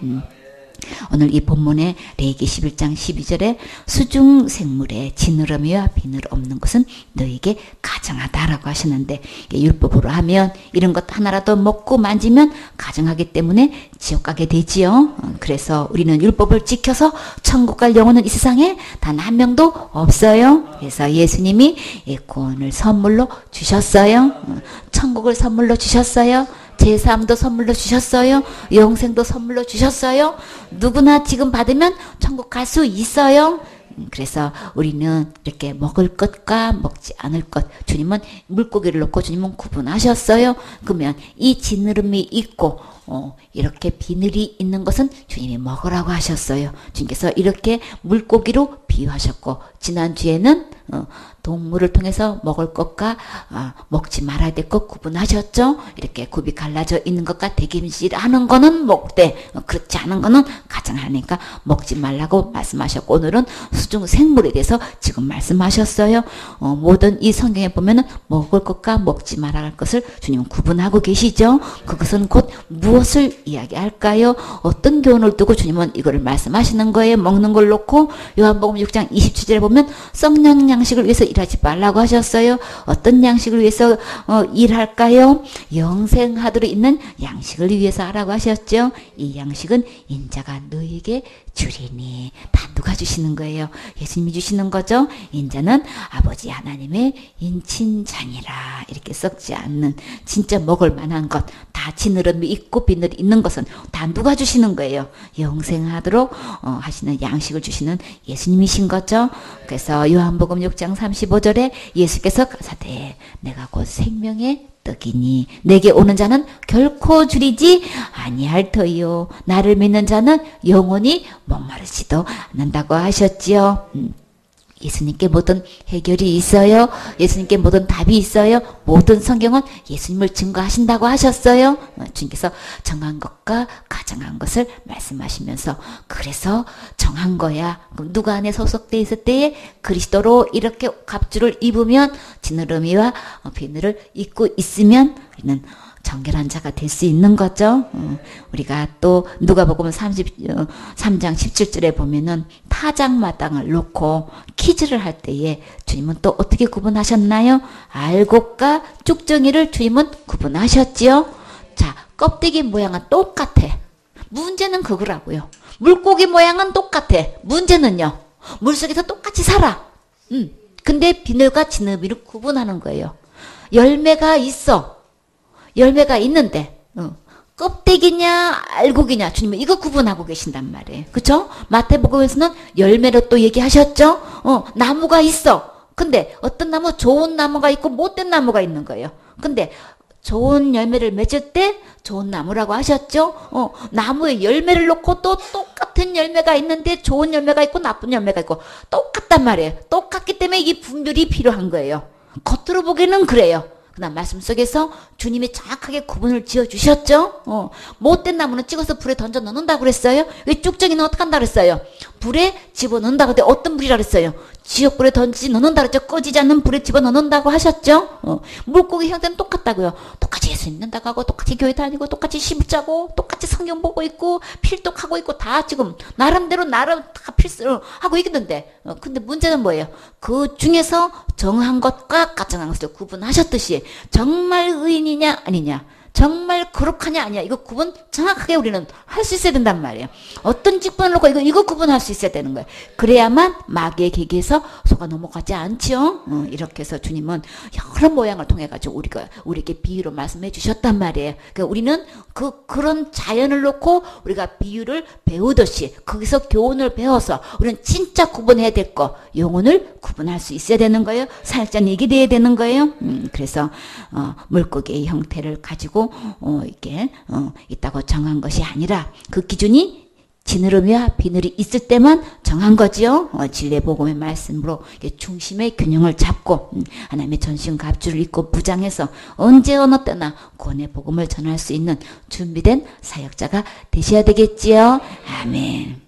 오늘 이 본문의 레위기 11장 12절에 수중 생물에 지느러미와 비늘 없는 것은 너에게 가증하다라고 하셨는데, 율법으로 하면 이런 것 하나라도 먹고 만지면 가증하기 때문에 지옥 가게 되지요. 그래서 우리는 율법을 지켜서 천국 갈 영혼은 이 세상에 단 한 명도 없어요. 그래서 예수님이 구원을 선물로 주셨어요. 천국을 선물로 주셨어요. 제사함도 선물로 주셨어요. 영생도 선물로 주셨어요. 누구나 지금 받으면 천국 갈 수 있어요. 그래서 우리는 이렇게 먹을 것과 먹지 않을 것, 주님은 물고기를 놓고 주님은 구분하셨어요. 그러면 이 지느러미 있고 이렇게 비늘이 있는 것은 주님이 먹으라고 하셨어요. 주님께서 이렇게 물고기로 비유하셨고, 지난주에는 동물을 통해서 먹을 것과 먹지 말아야 될 것 구분하셨죠. 이렇게 굽이 갈라져 있는 것과 대김질하는 거는 먹되 그렇지 않은 거는 가장하니까 먹지 말라고 말씀하셨고, 오늘은 수중 생물에 대해서 지금 말씀하셨어요. 모든 이 성경에 보면은 먹을 것과 먹지 말아야 할 것을 주님은 구분하고 계시죠. 그것은 곧 무엇을 이야기할까요? 어떤 교훈을 두고 주님은 이거를 말씀하시는 거예요? 먹는 걸 놓고 요한복음 6장 27절에 보면 썩는 양식을 위해서 일하지 말라고 하셨어요. 어떤 양식을 위해서 일할까요? 영생하도록 있는 양식을 위해서 하라고 하셨죠. 이 양식은 인자가 너에게 주리니. 다 누가 주시는 거예요? 예수님이 주시는 거죠. 인자는 아버지 하나님의 인친자니라. 이렇게 썩지 않는 진짜 먹을 만한 것, 다 지느러미 있고 비늘이 있는 것은 다 누가 주시는 거예요? 영생하도록 하시는 양식을 주시는 예수님이신 거죠. 그래서 요한복음 6장 35절에 예수께서 가사대 내가 곧 생명의 떡이니 내게 오는 자는 결코 줄이지 아니할 터이요 나를 믿는 자는 영원히 목마르지도 않는다고 하셨지요. 예수님께 모든 해결이 있어요. 예수님께 모든 답이 있어요. 모든 성경은 예수님을 증거하신다고 하셨어요. 주님께서 정한 것과 가정한 것을 말씀하시면서, 그래서 정한 거야. 그럼 누가 안에 소속되어 있을 때에 그리스도로 이렇게 갑주를 입으면, 지느러미와 비늘을 입고 있으면 우리는 정결한 자가 될 수 있는 거죠. 우리가 또 누가복음 3장 17절에 보면은 타작마당을 놓고 퀴즈를 할 때에 주님은 또 어떻게 구분하셨나요? 알곡과 쭉정이를 주님은 구분하셨지요. 자, 껍데기 모양은 똑같아. 문제는 그거라고요. 물고기 모양은 똑같아. 문제는요, 물속에서 똑같이 살아. 근데 비늘과 지느러미를 구분하는 거예요. 열매가 있어. 열매가 있는데 껍데기냐 알곡이냐, 주님은 이거 구분하고 계신단 말이에요. 그쵸? 마태복음에서는 열매로 또 얘기하셨죠. 나무가 있어. 근데 어떤 나무, 좋은 나무가 있고 못된 나무가 있는 거예요. 근데 좋은 열매를 맺을 때 좋은 나무라고 하셨죠. 나무에 열매를 놓고 또 똑같은 열매가 있는데 좋은 열매가 있고 나쁜 열매가 있고 똑같단 말이에요. 똑같기 때문에 이 분별이 필요한 거예요. 겉으로 보기에는 그래요. 그러나 말씀 속에서 주님이 정확하게 구분을 지어주셨죠. 못된 나무는 찍어서 불에 던져 넣는다고 그랬어요. 왜 쭉정이는 어떻게 한다고 그랬어요? 불에 집어넣는다고 그랬더니 어떤 불이라고 그랬어요? 지옥불에 던지지 넣는다고 그랬죠. 꺼지지 않는 불에 집어넣는다고 하셨죠. 물고기 형태는 똑같다고요. 똑같이 예수 믿는다고 하고 똑같이 교회 다니고 똑같이 시집 자고 똑같이 성경 보고 있고 필독하고 있고 다 지금 나름대로 나름 다 필수로 하고 있는데, 근데 문제는 뭐예요? 그 중에서 정한 것과 가정한 것을 구분하셨듯이 정말 의인이냐 아니냐, 정말 거룩하냐 아니냐, 이거 구분 정확하게 우리는 할 수 있어야 된단 말이에요. 어떤 직분을 놓고 이거 구분할 수 있어야 되는 거예요. 그래야만 마귀의 계기에서 속아 넘어가지 않죠. 이렇게 해서 주님은 여러 모양을 통해 가지고 우리에게 비유로 말씀해 주셨단 말이에요. 그러니까 우리는 그런 자연을 놓고 우리가 비유를 배우듯이 거기서 교훈을 배워서 우리는 진짜 구분해야 될 거, 영혼을 구분할 수 있어야 되는 거예요. 살짝 얘기돼야 되는 거예요. 그래서 물고기의 형태를 가지고 이렇게 있다고 정한 것이 아니라 그 기준이 지느러미와 비늘이 있을 때만 정한 거지요. 진례복음의 말씀으로 중심의 균형을 잡고 하나님의 전신갑주를 입고 무장해서 언제 어느 때나 구원의 복음을 전할 수 있는 준비된 사역자가 되셔야 되겠지요. 아멘.